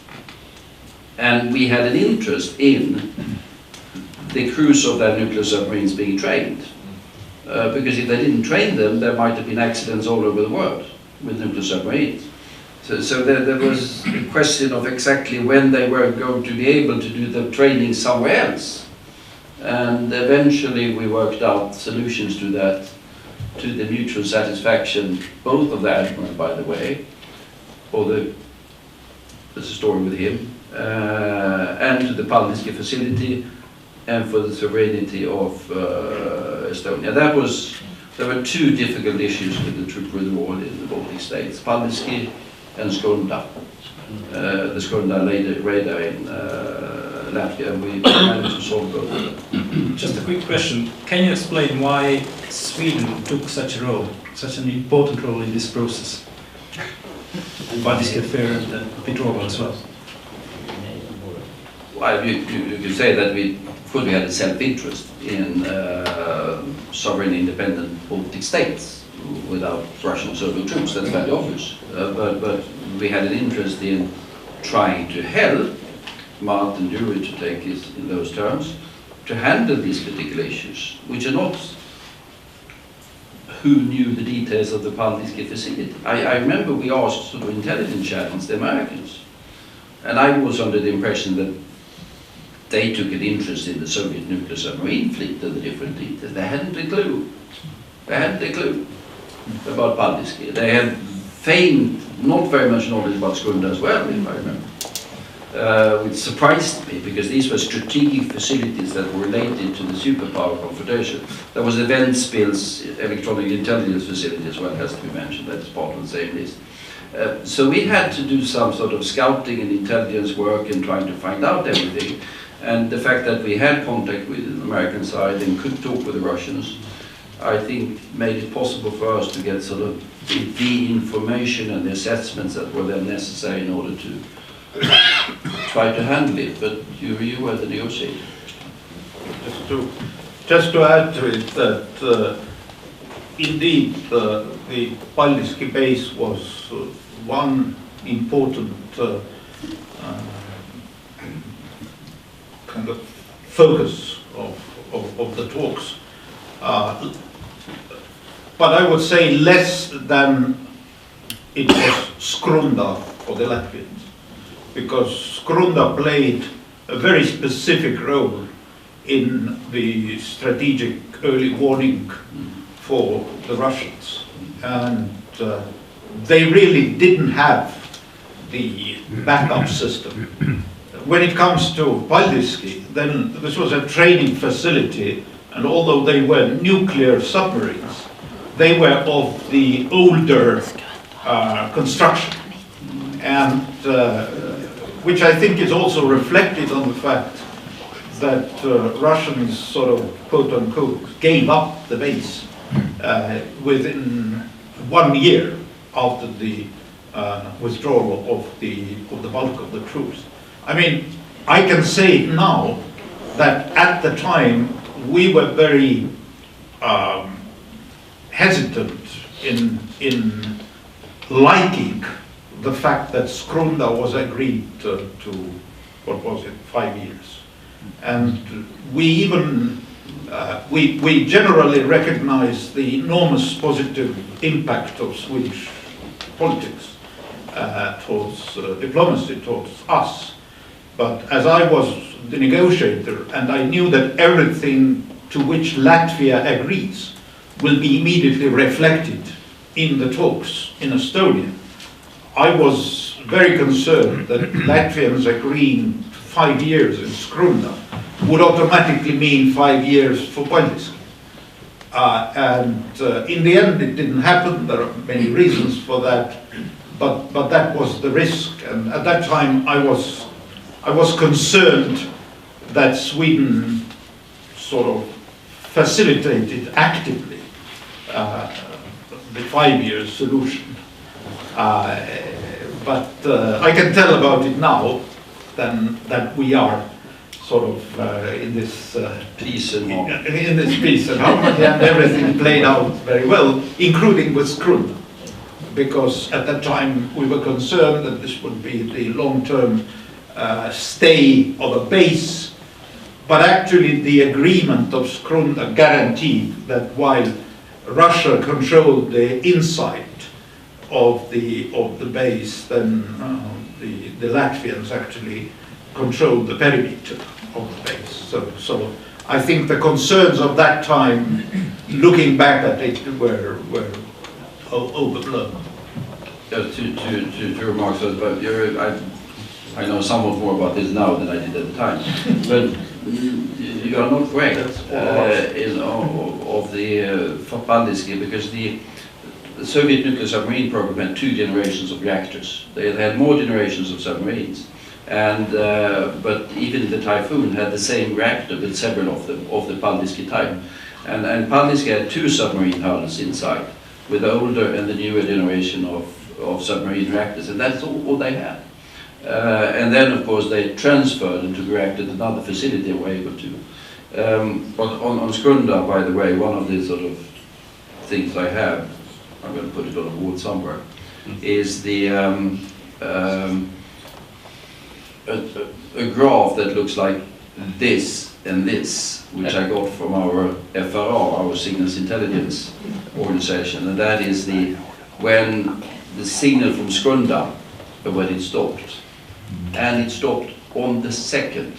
And we had an interest in the crews of their nuclear submarines being trained. Because if they didn't train them, there might have been accidents all over the world with nuclear submarines. So there was a question of exactly when they were going to be able to do the training somewhere else. And eventually we worked out solutions to that, to the mutual satisfaction, both of the admiral, by the way, or there's a story with him, and to the Paldiski facility, and for the sovereignty of Estonia. There were two difficult issues with the troop withdrawal in the Baltic states, Paldiski and Skånda. The Skånda radar in Latvia, and we managed to solve both of them. Just a quick question. Can you explain why Sweden took such a role, such an important role in this process? And Paldiski affair and withdrawal as well. Well, you could say that we had a self-interest in sovereign independent Baltic states without Russian Soviet troops, that's very obvious. But we had an interest in trying to help Mart and Jüri, to take it in those terms, to handle these particular issues, which are not who knew the details of the Paldiski facility. I remember we asked sort of intelligence channels, the Americans, and I was under the impression that they took an interest in the Soviet nuclear submarine fleet and the different details. They hadn't a clue. They hadn't a clue about Paldiski. They had feigned not very much knowledge about Skånda as well, if I remember. Which surprised me, because these were strategic facilities that were related to the superpower confrontation. There was the Ventspils electronic intelligence facility as well, has to be mentioned. That's part of the same list. So we had to do some sort of scouting and intelligence work and trying to find out everything. And the fact that we had contact with the American side and could talk with the Russians, I think made it possible for us to get sort of the information and the assessments that were then necessary in order to try to handle it. But you were the negotiator. Just to add to it, that indeed the Paldiski base was one important kind of focus of the talks. But I would say less than it was Skånda for the Latvians, because Skånda played a very specific role in the strategic early warning for the Russians, and they really didn't have the backup system. When it comes to Paldiski, then this was a training facility, and although they were nuclear submarines, they were of the older construction, and which I think is also reflected on the fact that Russians sort of, quote-unquote, gave up the base within 1 year after the withdrawal of the bulk of the troops. I mean, I can say now that at the time we were very hesitant in liking the fact that Skrunda was agreed to, what was it, 5 years. And we even, we generally recognize the enormous positive impact of Swedish politics towards diplomacy, towards us. But as I was the negotiator, and I knew that everything to which Latvia agrees will be immediately reflected in the talks in Estonia, I was very concerned that Latvians agreeing 5 years in Skrunda would automatically mean 5 years for Paldiski. In the end it didn't happen. There are many reasons for that, but that was the risk. And at that time I was concerned that Sweden sort of facilitated actively the 5 year solution. But I can tell about it now that we are sort of in this peace and harmony. In this peace and harmony, and everything played out very well, including with Skrunda, because at that time we were concerned that this would be the long-term stay of a base, but actually the agreement of Skrunda guaranteed that while Russia controlled the inside of the base, then the Latvians actually controlled the perimeter of the base. So I think the concerns of that time, looking back at it, were overblown. Just to remarks about I know somewhat more about this now than I did at the time, but you are not correct for Paldiski, because the Soviet nuclear submarine program had 2 generations of reactors. They had more generations of submarines, and but even the Typhoon had the same reactor with several of them of the Paldiski type, and Paldiski had 2 submarine hulls inside, with the older and the newer generation of submarine reactors, and that's all they had. And then, of course, they transferred and took reactor to another facility and were able to. But on Skrunda, by the way, one of the sort of things I have, I'm going to put it on a board somewhere, is the a graph that looks like this and this, which I got from our FRA, our Signals Intelligence Organization, and that is when the signal from Skrunda, when it stopped. And it stopped on the second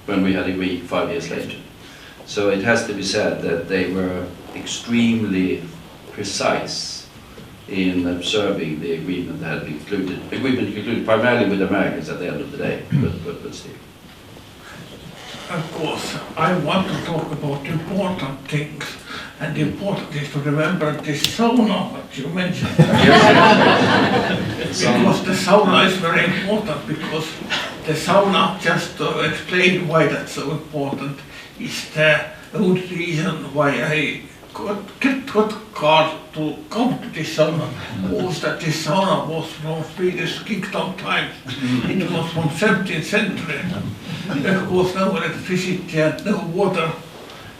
when we had agreed 5 years later. So it has to be said that they were extremely precise in observing the agreement that had been concluded. Agreement concluded primarily with the Americans at the end of the day, but still. Of course, I want to talk about important things, and the important is to remember this sauna that you mentioned. Because the sauna is very important, because the sauna, just to explain why that's so important, is the only reason why I got called to come to this sauna, was that this sauna was from Swedish kingdom times. It was from 17th century. There was no electricity and no water.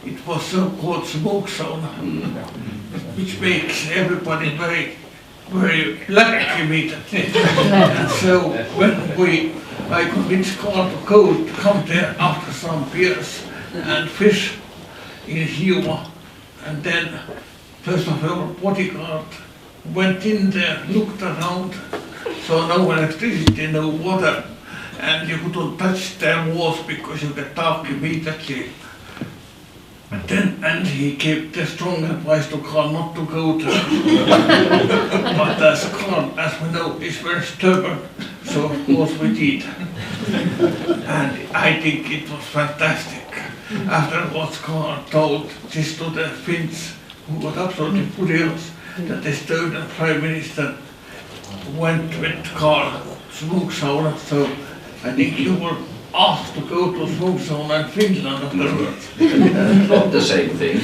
It was so-called smoke sauna, which makes everybody very, very lucky immediately. And so when I convinced Carl to come there after some beers and fish in humor, and then first of all bodyguard went in there, looked around, saw no electricity, no water, and you couldn't touch the walls because you get dark immediately. And he gave the strong advice to Carl not to go there. But as Carl, as we know, is very stubborn, so of course we did. And I think it was fantastic. Afterwards, Carl told this to the Finns, who were absolutely furious, that the Estonian Prime Minister went with Carl smoke sauna. So I think you were asked to go to smoke sauna in Finland afterwards. Not the same thing.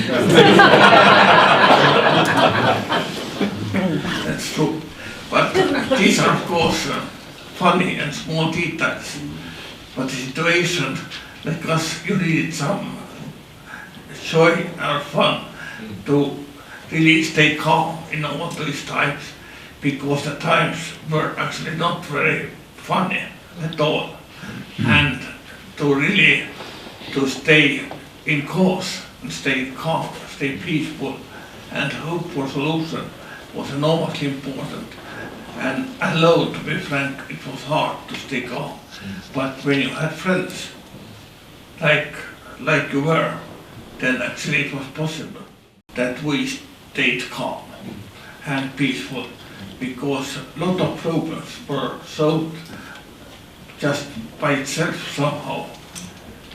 That's true. But these are, of course, funny and small details. But the situation, because you needed some joy or fun to really stay calm in all these times, because the times were actually not very funny at all. And to really to stay in course and stay calm, stay peaceful and hope for solution was enormously important. And alone, to be frank, it was hard to stay calm. But when you had friends like you were, then actually it was possible that we stayed calm and peaceful, because a lot of problems were solved just by itself somehow.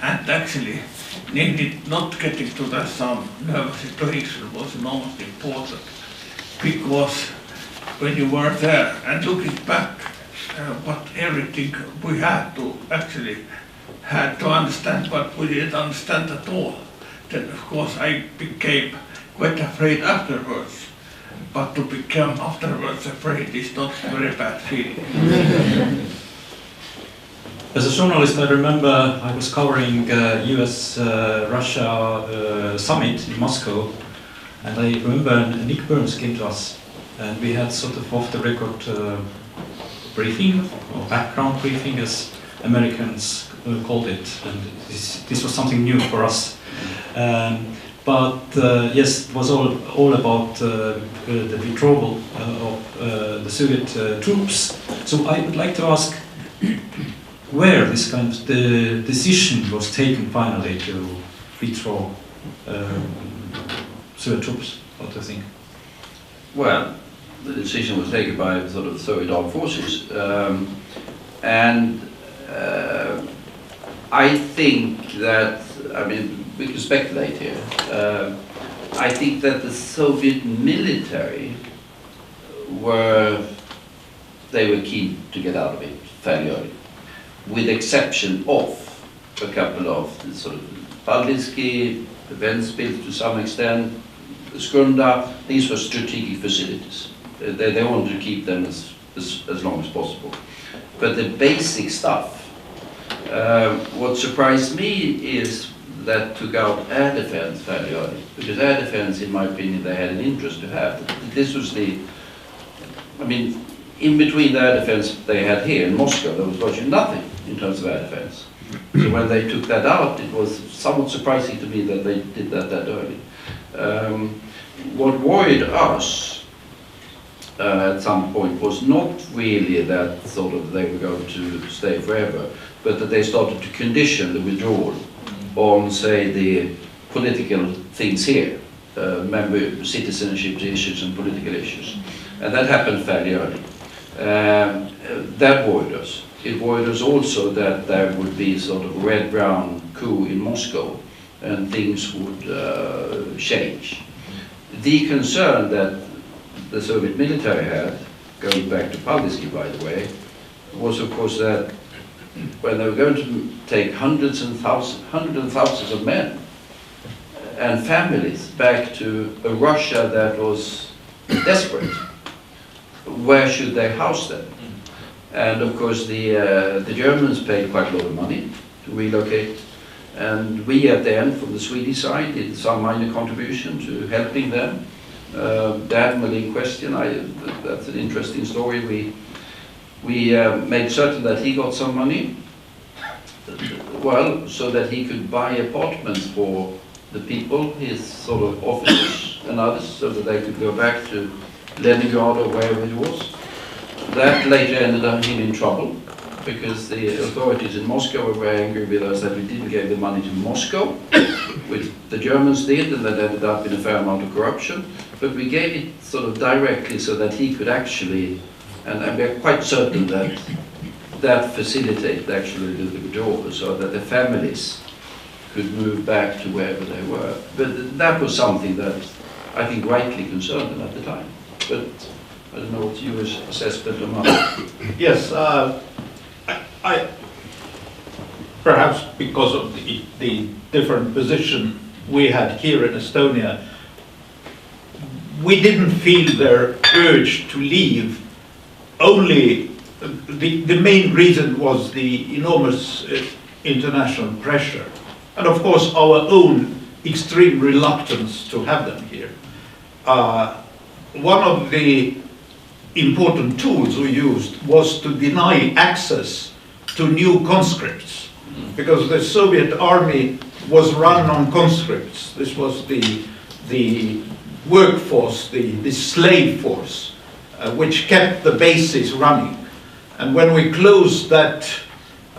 And actually, not getting to that some nervous situation was enormously important, because when you were there and looking back, what everything we had to understand, but we didn't understand at all, then of course I became quite afraid afterwards. But to become afterwards afraid is not a very bad feeling. As a journalist, I remember I was covering US-Russia summit in Moscow, and I remember Nick Burns came to us, and we had sort of off-the-record briefing, or background briefing, as Americans called it, and this was something new for us. But yes, it was all about the withdrawal of the Soviet troops. So I would like to ask where this kind of the decision was taken finally to withdraw Soviet troops. What do you think? Well, the decision was taken by sort of Soviet armed forces, and I think that, I mean, we can speculate here. I think that the Soviet military were keen to get out of it fairly early, with exception of a couple of sort of Paldiski, Ventspils to some extent, Skunda. These were strategic facilities. They wanted to keep them as long as possible. But the basic stuff, what surprised me is that took out air defense fairly early, because air defense, in my opinion, they had an interest to have. This was in between the air defense they had here in Moscow, there was virtually nothing in terms of air defense. So when they took that out, it was somewhat surprising to me that they did that early. What worried us at some point was not really that sort of they were going to stay forever, but that they started to condition the withdrawal on, say, the political things here, member citizenship issues and political issues. And that happened fairly early. That worried us. It worried us also that there would be sort of a red-brown coup in Moscow and things would change. The concern that the Soviet military had, going back to Paldiski, by the way, was of course that when they were going to take hundreds and thousands of men and families back to a Russia that was desperate, where should they house them? And of course the Germans paid quite a lot of money to relocate, and we at the end from the Swedish side did some minor contribution to helping them. The admiral in question, that's an interesting story. We made certain that he got some money, well, so that he could buy apartments for the people, his sort of officers and others, so that they could go back to Leningrad or wherever it was. That later ended up him in trouble, because the authorities in Moscow were very angry with us that we didn't give the money to Moscow, which the Germans did, and that ended up in a fair amount of corruption. But we gave it sort of directly so that he could actually, and we're quite certain that facilitated actually the withdrawal, so that the families could move back to wherever they were. But that was something that I think rightly concerned them at the time. But I don't know what your assessment of that. Yes, I perhaps because of the different position we had here in Estonia, we didn't feel their urge to leave. Only the main reason was the enormous international pressure, and of course our own extreme reluctance to have them here. one of the important tools we used was to deny access to new conscripts, because the Soviet army was run on conscripts. This was the workforce, the slave force, which kept the bases running. And when we closed that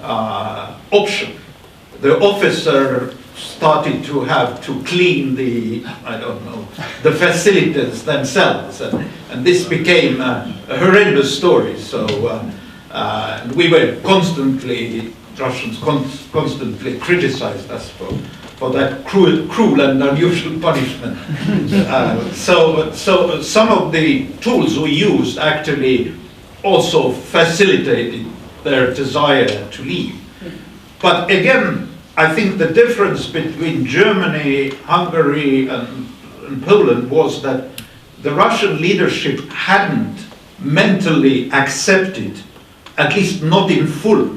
option, the officer started to have to clean the facilities themselves, and this became a horrendous story. So we were Russians constantly criticized us for that cruel and unusual punishment. So some of the tools we used actually also facilitated their desire to leave. But again, I think the difference between Germany, Hungary, and Poland was that the Russian leadership hadn't mentally accepted, at least not in full,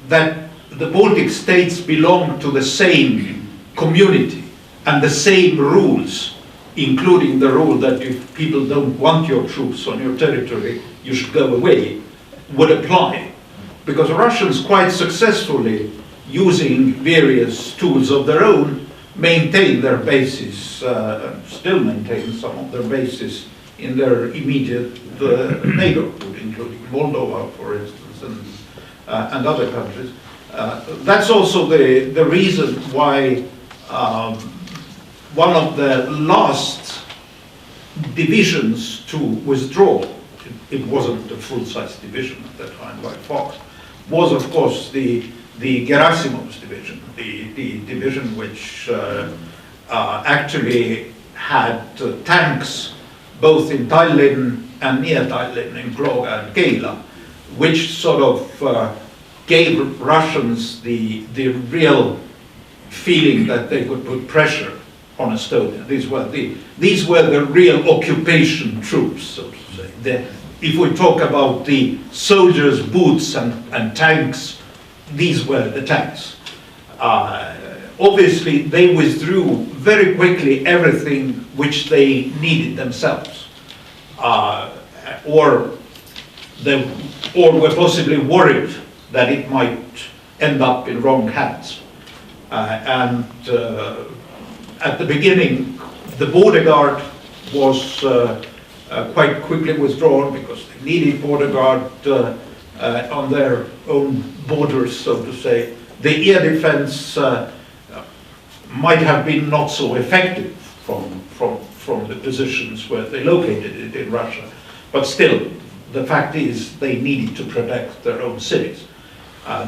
that the Baltic states belong to the same community and the same rules, including the rule that if people don't want your troops on your territory, you should go away, would apply. Because Russians quite successfully, using various tools of their own, maintain their bases, still maintain some of their bases in their immediate neighborhood, including Moldova, for instance, and other countries. That's also the reason why one of the last divisions to withdraw, it wasn't a full-size division at that time by far, was of course the Gerasimov's division, the division which actually had tanks both in Tallinn and near Tallinn, in Klooga and Keila, which sort of gave Russians the real feeling that they could put pressure on Estonia. These were the real occupation troops, so to say. If we talk about the soldiers' boots and tanks, these were the tanks. Obviously, they withdrew very quickly everything which they needed themselves, or were possibly worried that it might end up in wrong hands. And at the beginning, the border guard was quite quickly withdrawn because they needed border guard on their own borders, so to say. The air defense might have been not so effective from the positions where they located it in Russia, but still, the fact is they needed to protect their own cities.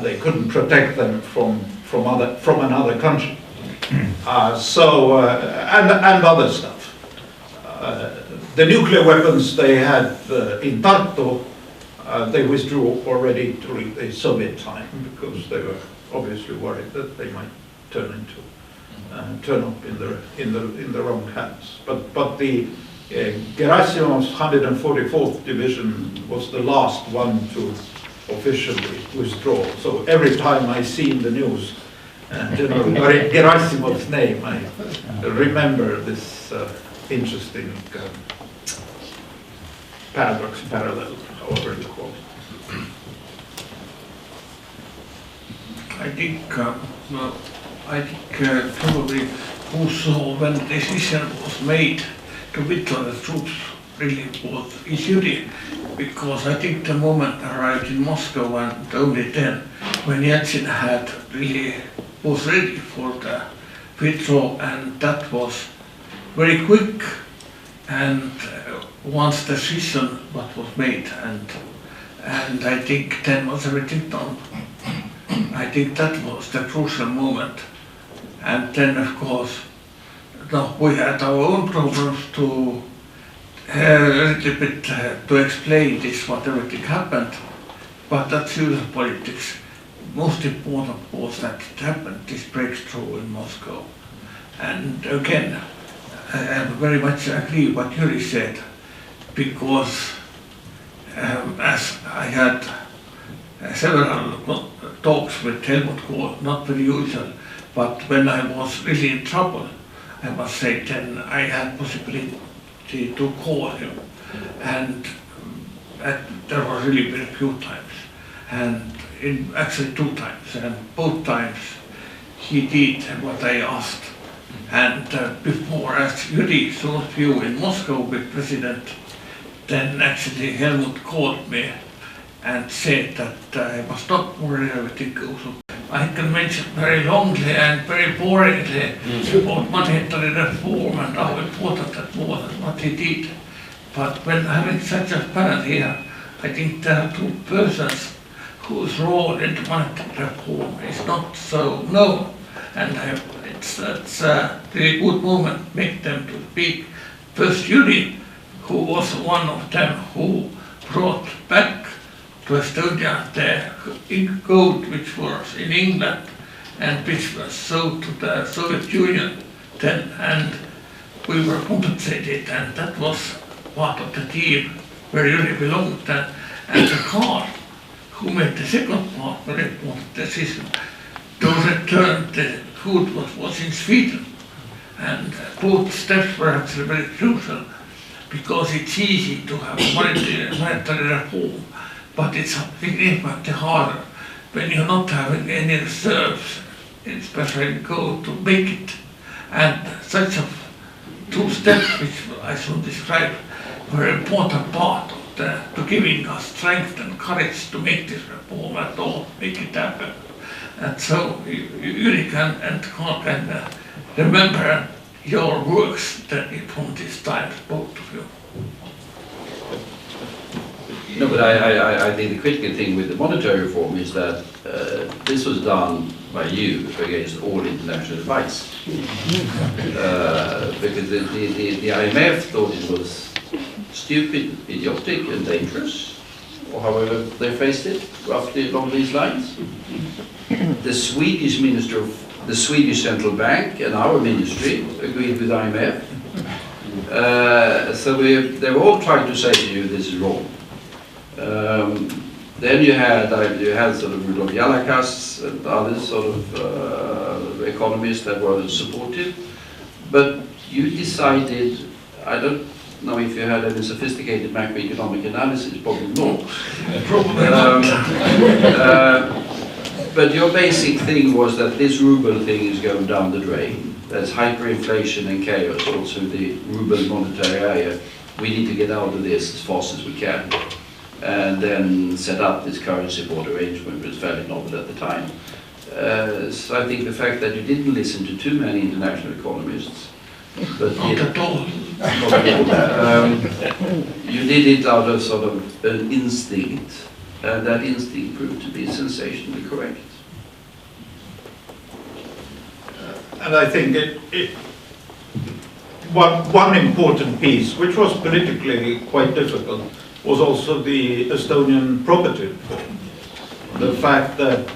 They couldn't protect them from another country. And other stuff. The nuclear weapons they had in Tartu, they withdrew already during the Soviet time because they were obviously worried that they might turn up in the wrong hands. But the Gerasimov's 144th Division was the last one to officially withdraw. So every time I see in the news General Gerasimov's name, I remember this interesting parallel, however you call it. I think probably also when the decision was made to withdraw the troops really was easy, because I think the moment arrived in Moscow, and only then when Yeltsin was ready for the withdrawal, and that was very quick, and once the decision what was made, and I think then was everything done. I think that was the crucial moment, and then of course we had our own problems to a little bit to explain this, what everything happened, but that's usual politics. Most important was that it happened, this breakthrough in Moscow. And again, I very much agree what Jüri said, because as I had several talks with Helmut Kohl, not very usual, but when I was really in trouble, I must say then I had possibly to call him, and there were really very few times, and actually 2 times, and both times he did what I asked. And before, as Jüri saw you in Moscow with President, then actually Helmut called me and said that I must not worry, everything goes on. I can mention very longly and very boringly about monetary reform and how important that was and what he did. But when having such a panel here, I think there are 2 persons whose role in the monetary reform is not so known. And it's a really good moment to make them to speak. First Jüri, who was one of them who brought back to Estonia the gold which was in England and which was sold to the Soviet Union then, and we were compensated, and that was part of the team where Jüri belonged then. And the car who made the second part, very important decision, to return the food was in Sweden. And both steps were actually very crucial, because it's easy to have monetary reform, but it's significantly harder when you're not having any reserves, especially in gold, to make it. And such a 2 steps, which I should describe, were an important part of to giving us strength and courage to make this reform at all, make it happen. And so Jüri can remember your works from this time, both of you. No, but I think the critical thing with the monetary reform is that this was done by you against all international advice. Because the IMF thought it was stupid, idiotic and dangerous, or however they phrased it, roughly along these lines. The Swedish Minister of the Swedish Central Bank and our ministry agreed with IMF. So they were all trying to say to you this is wrong. Then you had sort of Rudolf Jalakas and other sort of economists that were supportive, but you decided, I don't know if you had any sophisticated macroeconomic analysis, probably not. But your basic thing was that this ruble thing is going down the drain. There's hyperinflation and chaos also in the ruble monetary area. We need to get out of this as fast as we can. And then set up this currency board arrangement, which was fairly novel at the time. So I think the fact that you didn't listen to too many international economists, but not at all. You did it out of sort of an instinct, and that instinct proved to be sensationally correct. And I think one important piece, which was politically quite difficult, was also the Estonian property reform. The fact that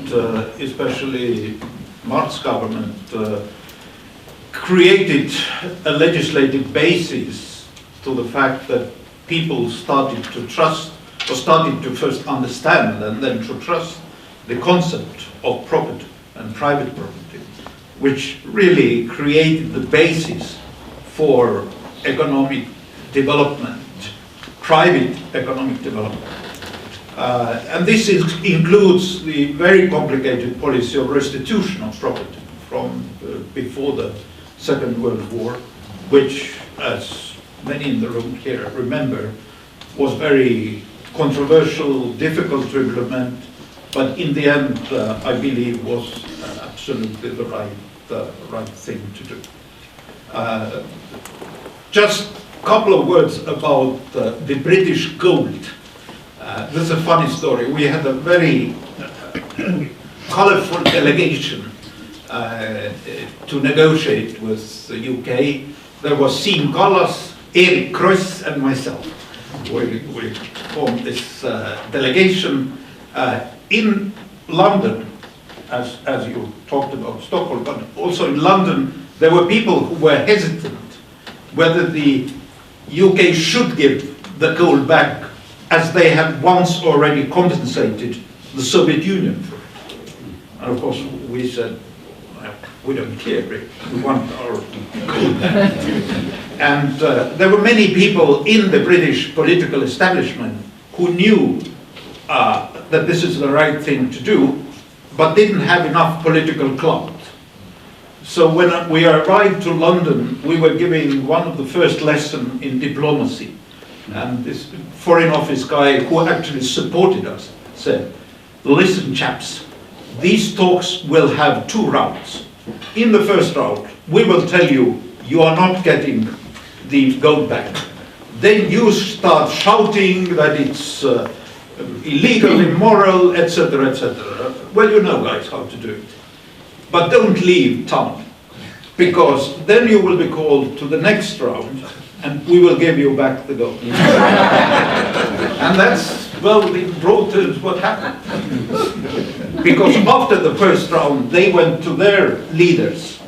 especially Mart's government created a legislative basis to the fact that people started to trust, or started to first understand and then to trust the concept of property and private property, which really created the basis for economic development, private economic development. And this includes the very complicated policy of restitution of property from before the Second World War, which, as many in the room here remember, was very controversial, difficult to implement, but in the end, I believe, was absolutely the right thing to do. Just a couple of words about the British gold. This is a funny story. We had a very colorful delegation to negotiate with the UK. There was Siim Kallas, Erik Kross and myself. We formed this delegation in London, as you talked about Stockholm, but also in London there were people who were hesitant whether the UK should give the gold back, as they had once already compensated the Soviet Union for it. And of course we said, well, We don't care, we want our gold back. And there were many people in the British political establishment who knew that this is the right thing to do, but didn't have enough political clout. So when we arrived to London, we were giving one of the first lessons in diplomacy. And this Foreign Office guy who actually supported us said, listen chaps, these talks will have 2 rounds. In the first round, we will tell you, you are not getting the gold back. Then you start shouting that it's illegal, immoral, etc., etc. Well, you know, guys, how to do it. But don't leave town, because then you will be called to the next round, and we will give you back the gold. And that's, well, in broad terms, what happened. Because after the first round, they went to their leaders,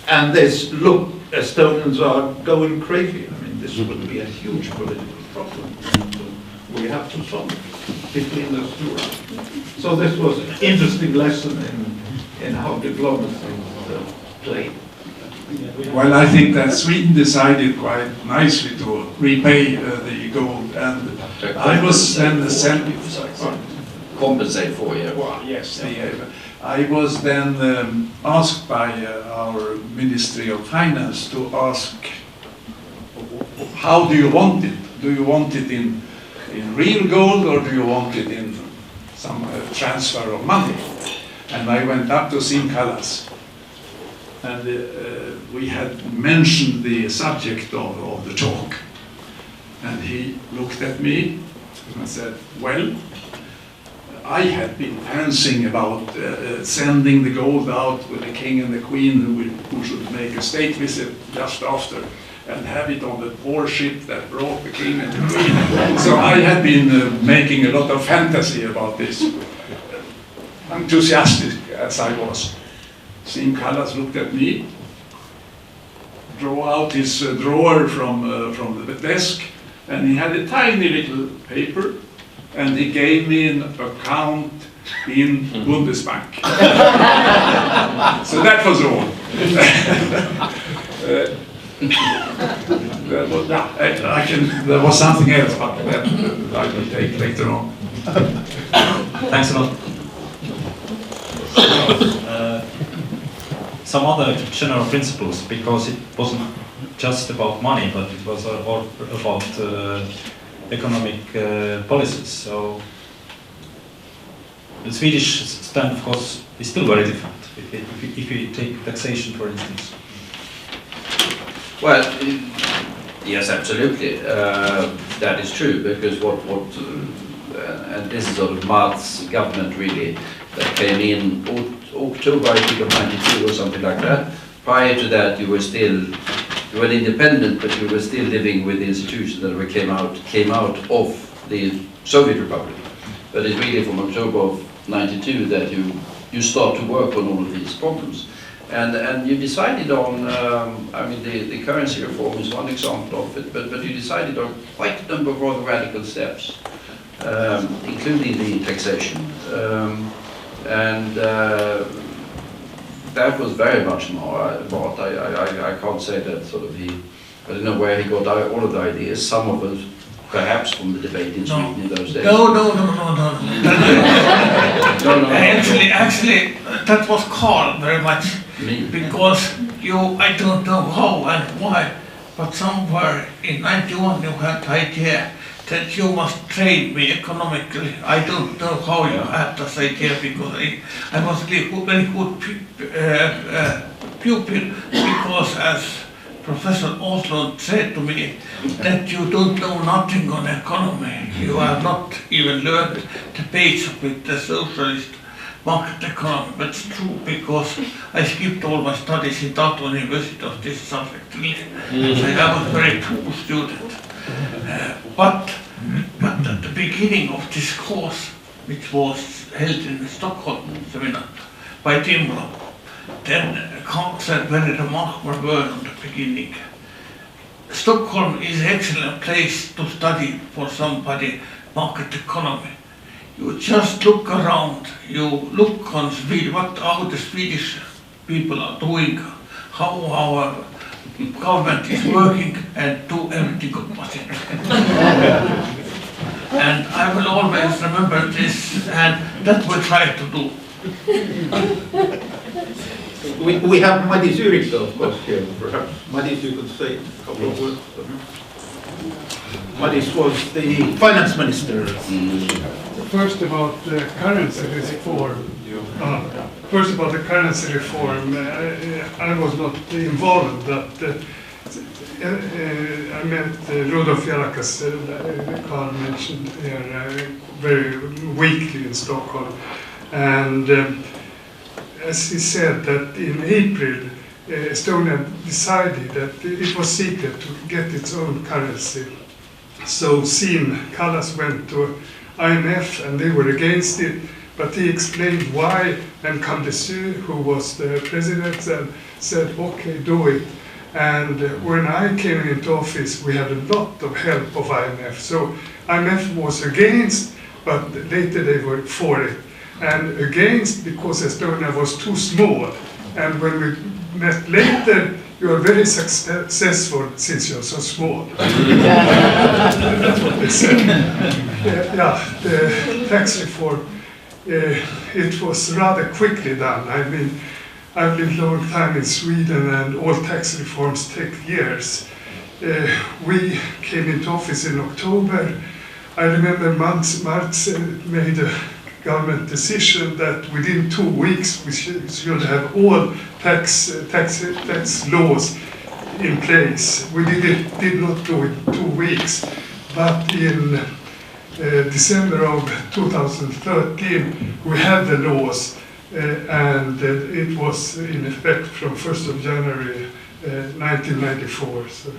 and they said, look, Estonians are going crazy. I mean, this will be a huge political problem. We have to solve it between those 2 rounds. So this was an interesting lesson in how diplomacy is played. Well, I think that Sweden decided quite nicely to repay the gold, and I was then sent. Compensate for you. Well, yes, I was then asked by our Ministry of Finance to ask, how do you want it? Do you want it in real gold, or do you want it in some transfer of money? And I went up to Siim Kallas, and we had mentioned the subject of the talk. And he looked at me and said, well, I had been fancying about sending the gold out with the king and the queen who should make a state visit just after, and have it on the warship that brought the king and the queen. So I had been making a lot of fantasy about this, enthusiastic as I was. Siim Kallas looked at me, drew out his drawer from the desk, and he had a tiny little paper, and he gave me an account in Bundesbank. So that was all. There was something else, but that I will take later on. Thanks a lot. Some other general principles, because it wasn't just about money, but it was all about economic policies. So the Swedish stand, of course, is still very different. If you take taxation, for instance. Well, yes, absolutely. That is true, because and this is sort of Mart's government really, that came in October, I think, of 92 or something like that. Prior to that, you were independent, but you were still living with the institutions that came out of the Soviet Republic. But it's really from October of 92 that you start to work on all of these problems. And you decided on, I mean, the currency reform is one example of it, but you decided on quite a number of rather radical steps, including the taxation. That was very much Mart. I can't say that sort of I don't know where he got all of the ideas. Some of us, perhaps from the debate in Sweden in those days. No. Actually, that was Carl very much. Me. Because I don't know how and why, but somewhere in 91 you had the idea that you must train me economically. I don't know how you had this idea, because I was a very good pupil, because as Professor Oslo said to me, that you don't know nothing on economy. You have not even learned the base of it, the socialist market economy. That's true, because I skipped all my studies in Tartu University of this subject. Really. So I was a very poor student. But at the beginning of this course, which was held in Stockholm seminar by Timro, then Carl said very remarkable word on the beginning. Stockholm is an excellent place to study for somebody market economy. You just look around, you look on Sweden, how the Swedish people are doing, how our government is working, and do everything opposite. And I will always remember this, and that we try to do. We have Madis Ürikka, of course, here. Perhaps Madis, you could say a couple of words. Madis was the finance minister. First about the currency reform. First about the currency reform, I was not involved, but I met Rudolf Jarakas, Carl mentioned here, very weekly in Stockholm. And as he said that in April, Estonia decided that it was secret to get its own currency. So Siim Kallas went to IMF and they were against it, but he explained why, and Kandesu, who was the president, said, okay, do it. And when I came into office, we had a lot of help of IMF. So IMF was against, but later they were for it. And against because Estonia was too small. And when we met later, you are very successful since you're so small. That's what they said. The tax reform, it was rather quickly done. I mean, I've lived a long time in Sweden and all tax reforms take years. We came into office in October. I remember Mart made a government decision that within 2 weeks we should have all tax laws in place. We did not do it 2 weeks, but in December of 2013 we had the laws and it was in effect from 1st of January 1994. So,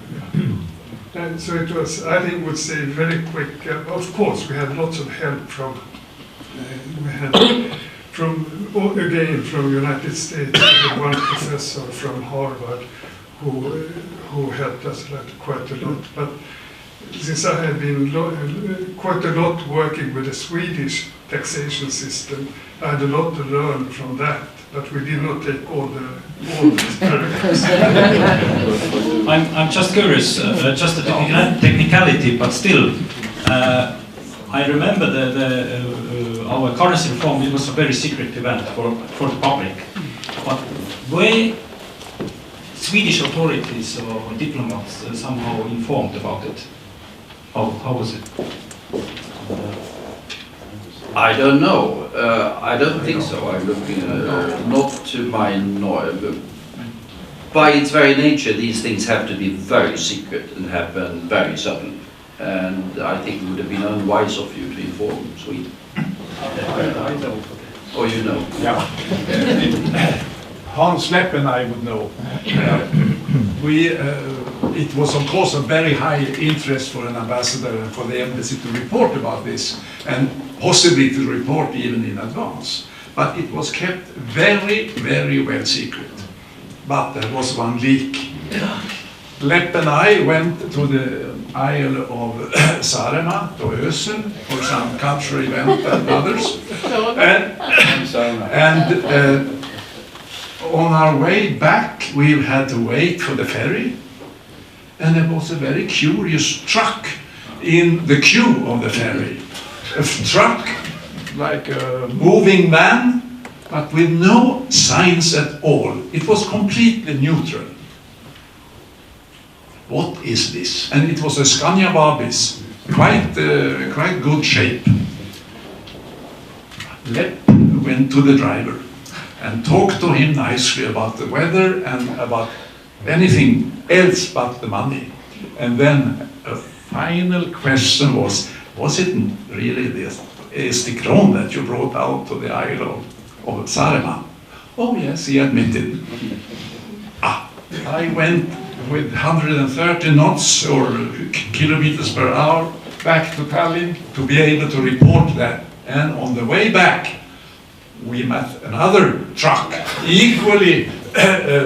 and so it was, I think, would say very quick. Of course, we had lots of help from United States, one professor from Harvard who helped us quite a lot. But since I have been quite a lot working with the Swedish taxation system, I had a lot to learn from that. But we did not take all the paragraphs. I'm just curious, just a technicality, but still. I remember our currency reform. It was a very secret event for the public. But were Swedish authorities or diplomats somehow informed about it? How was it? I don't know. I don't think so. I'm looking not to my knowledge. By its very nature, these things have to be very secret and happen very suddenly. And I think it would have been unwise of you to inform Sweden. I know. Oh, you know? Yeah. Hans Lepp and I would know. It was of course a very high interest for an ambassador for the embassy to report about this, and possibly to report even in advance. But it was kept very, very well secret. But there was one leak. Lepp and I went to the Isle of Saaremaa, to Ösel, for some cultural event and others. And on our way back, we had to wait for the ferry. And there was a very curious truck in the queue of the ferry. A truck, like a moving van, but with no signs at all. It was completely neutral. What is this? And it was a Scania Babis, quite good shape. Lepp went to the driver and talked to him nicely about the weather and about anything else but the money. And then a final question was it really the Stikron that you brought out to the Isle of Saaremaa? Oh yes, he admitted. I went with 130 knots or kilometers per hour back to Tallinn to be able to report that. And on the way back, we met another truck, equally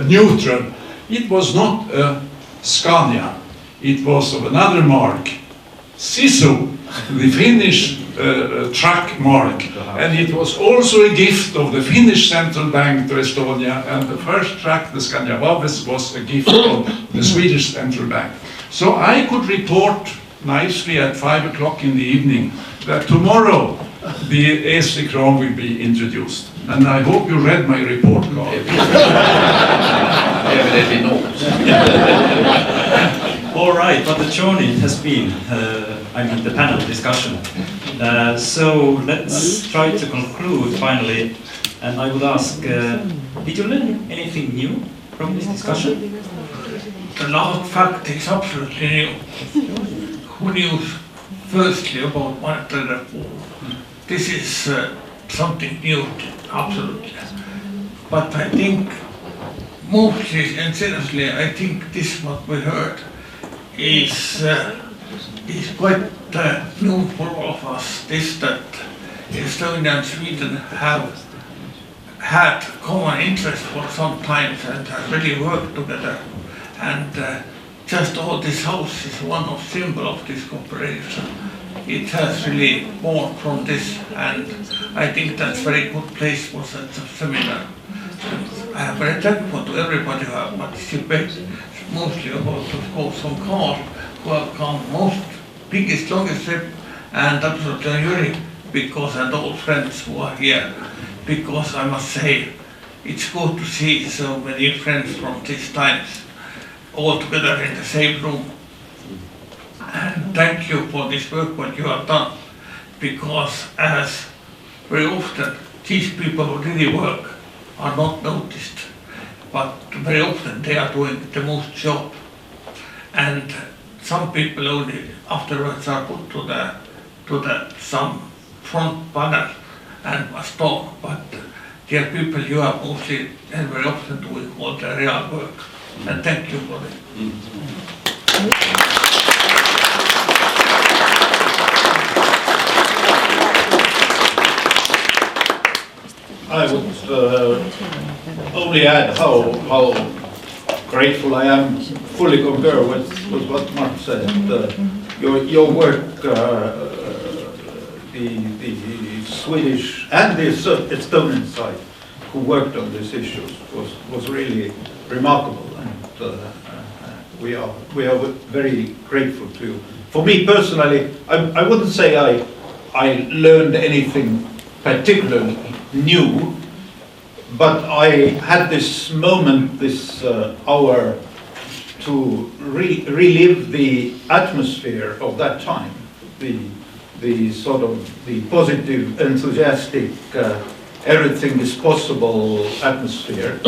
neutral. It was not a Scania, it was of another mark. Sydow, the Finnish track mark. And it was also a gift of the Finnish central bank to Estonia, and the first track, the Scandinavias, was a gift of the Swedish central bank. So I could report nicely at 5 o'clock in the evening that tomorrow the ESI Kron will be introduced. And I hope you read my report card. Evidently not. All right, but the journey has been, the panel discussion. So let's try to conclude finally. And I would ask, did you learn anything new from this discussion? The last fact is absolutely new. Who knew firstly about monetary reform? This is something new, absolutely. But I think mostly and seriously, I think this what we heard is quite new for all of us. This that Estonia and Sweden have had common interest for some time and have really worked together. And just all this house is one of symbol of this cooperation. It has really born from this, and I think that's very good place for such a seminar. And I am very thankful to everybody who have participated, mostly about, of course, from Carl, who have come most biggest, longest trip, and absolutely Jüri, because and all friends who are here, because I must say, it's good to see so many friends from these times all together in the same room. And thank you for this work what you have done, because as very often these people who really work are not noticed, but very often they are doing the most job. And some people only afterwards are put to the some front banner and must talk, but dear people, you are mostly and very often doing all the real work. And thank you for it. I would only add how grateful I am, fully concur with what Mart said. Your work, the Swedish and the Estonian side who worked on these issues was really remarkable, and we are very grateful to you. For me personally, I wouldn't say I learned anything particularly new, but I had this moment, this hour, to relive the atmosphere of that time, the sort of the positive, enthusiastic, everything is possible atmosphere,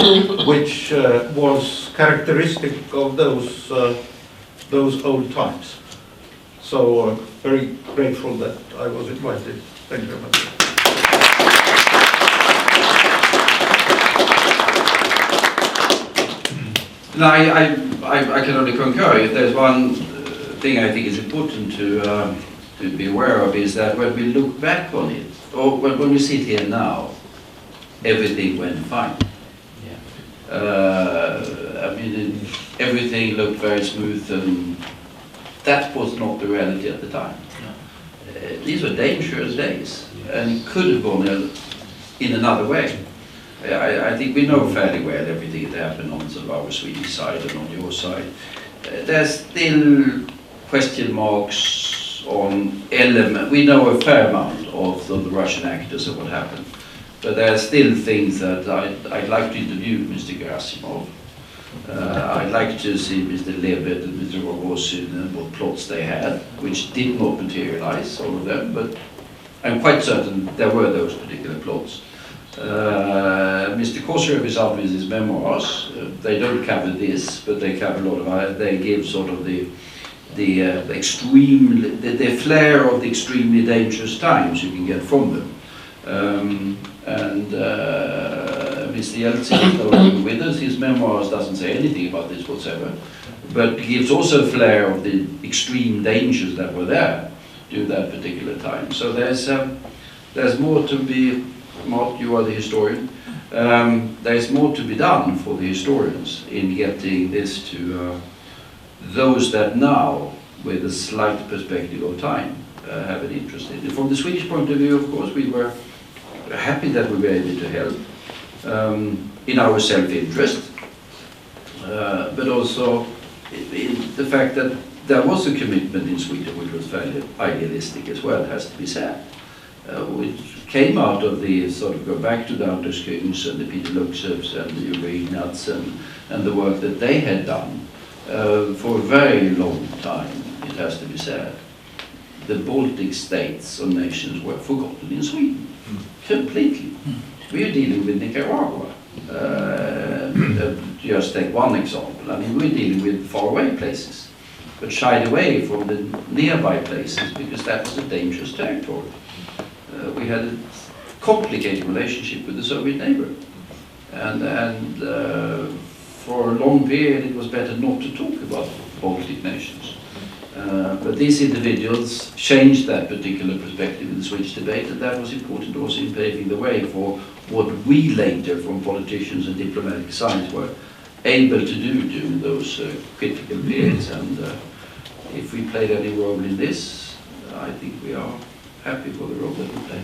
which was characteristic of those old times. So very grateful that I was invited. Thank you very much. No, I can only concur. If there's one thing I think is important to be aware of, is that when we look back on it, or when we sit here now, everything went fine. I mean, everything looked very smooth, and that was not the reality at the time. These were dangerous days, and it could have gone in another way. I think we know fairly well everything that happened on sort of our Swedish side and on your side. There's still question marks on element. We know a fair amount of the Russian actors and what happened, but there are still things that I'd like to interview Mr. Gerasimov. I'd like to see Mr. Lebed and Mr. Rogosin and what plots they had, which did not materialize, all of them, but I'm quite certain there were those particular plots. Mr. Kosyrev is out with his memoirs. They don't cover this, but they cover a lot of. They give sort of the extreme, the flair of the extremely dangerous times you can get from them. Mr. Yeltsin is no longer with us. His memoirs doesn't say anything about this whatsoever, but gives also a flair of the extreme dangers that were there during that particular time. So there's more to be. Mart, you are the historian. There's more to be done for the historians in getting this to those that now, with a slight perspective of time, have an interest in it. From the Swedish point of view, of course, we were happy that we were able to help in our self-interest, but also in the fact that there was a commitment in Sweden which was fairly idealistic as well, has to be said. Which came out of the sort of go back to the Anders Kungs and the Peter Luxevs and the Urinats and the work that they had done for a very long time, it has to be said. The Baltic states or nations were forgotten in Sweden, completely. We are dealing with Nicaragua. Just take one example. I mean, we're dealing with faraway places, but shied away from the nearby places because that was a dangerous territory. We had a complicated relationship with the Soviet neighbor, and for a long period it was better not to talk about Baltic nations. But these individuals changed that particular perspective in the Swedish debate, and that was important also in paving the way for what we later, from politicians and diplomatic science, were able to do during those critical periods. And if we played any role in this, I think we are happy for the role that we played.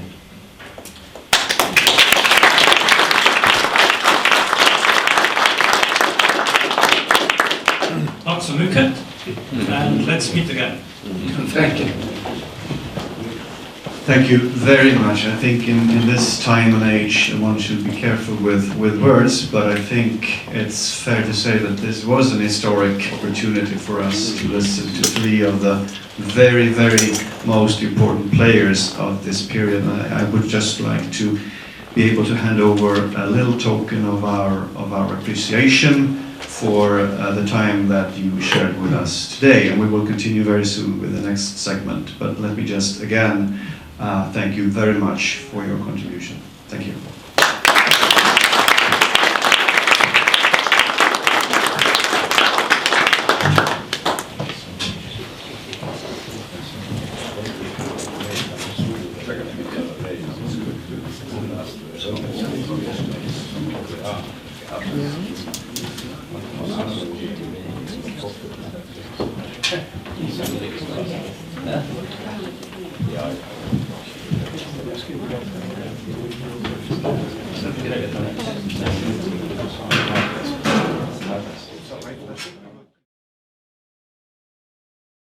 Tack så mycket, and let's meet again. Thank you. Thank you very much. I think in this time and age one should be careful with words, but I think it's fair to say that this was an historic opportunity for us to listen to three of the very, very most important players of this period. I would just like to be able to hand over a little token of our appreciation for the time that you shared with us today, and we will continue very soon with the next segment. But let me just again thank you very much for your contribution. Thank you.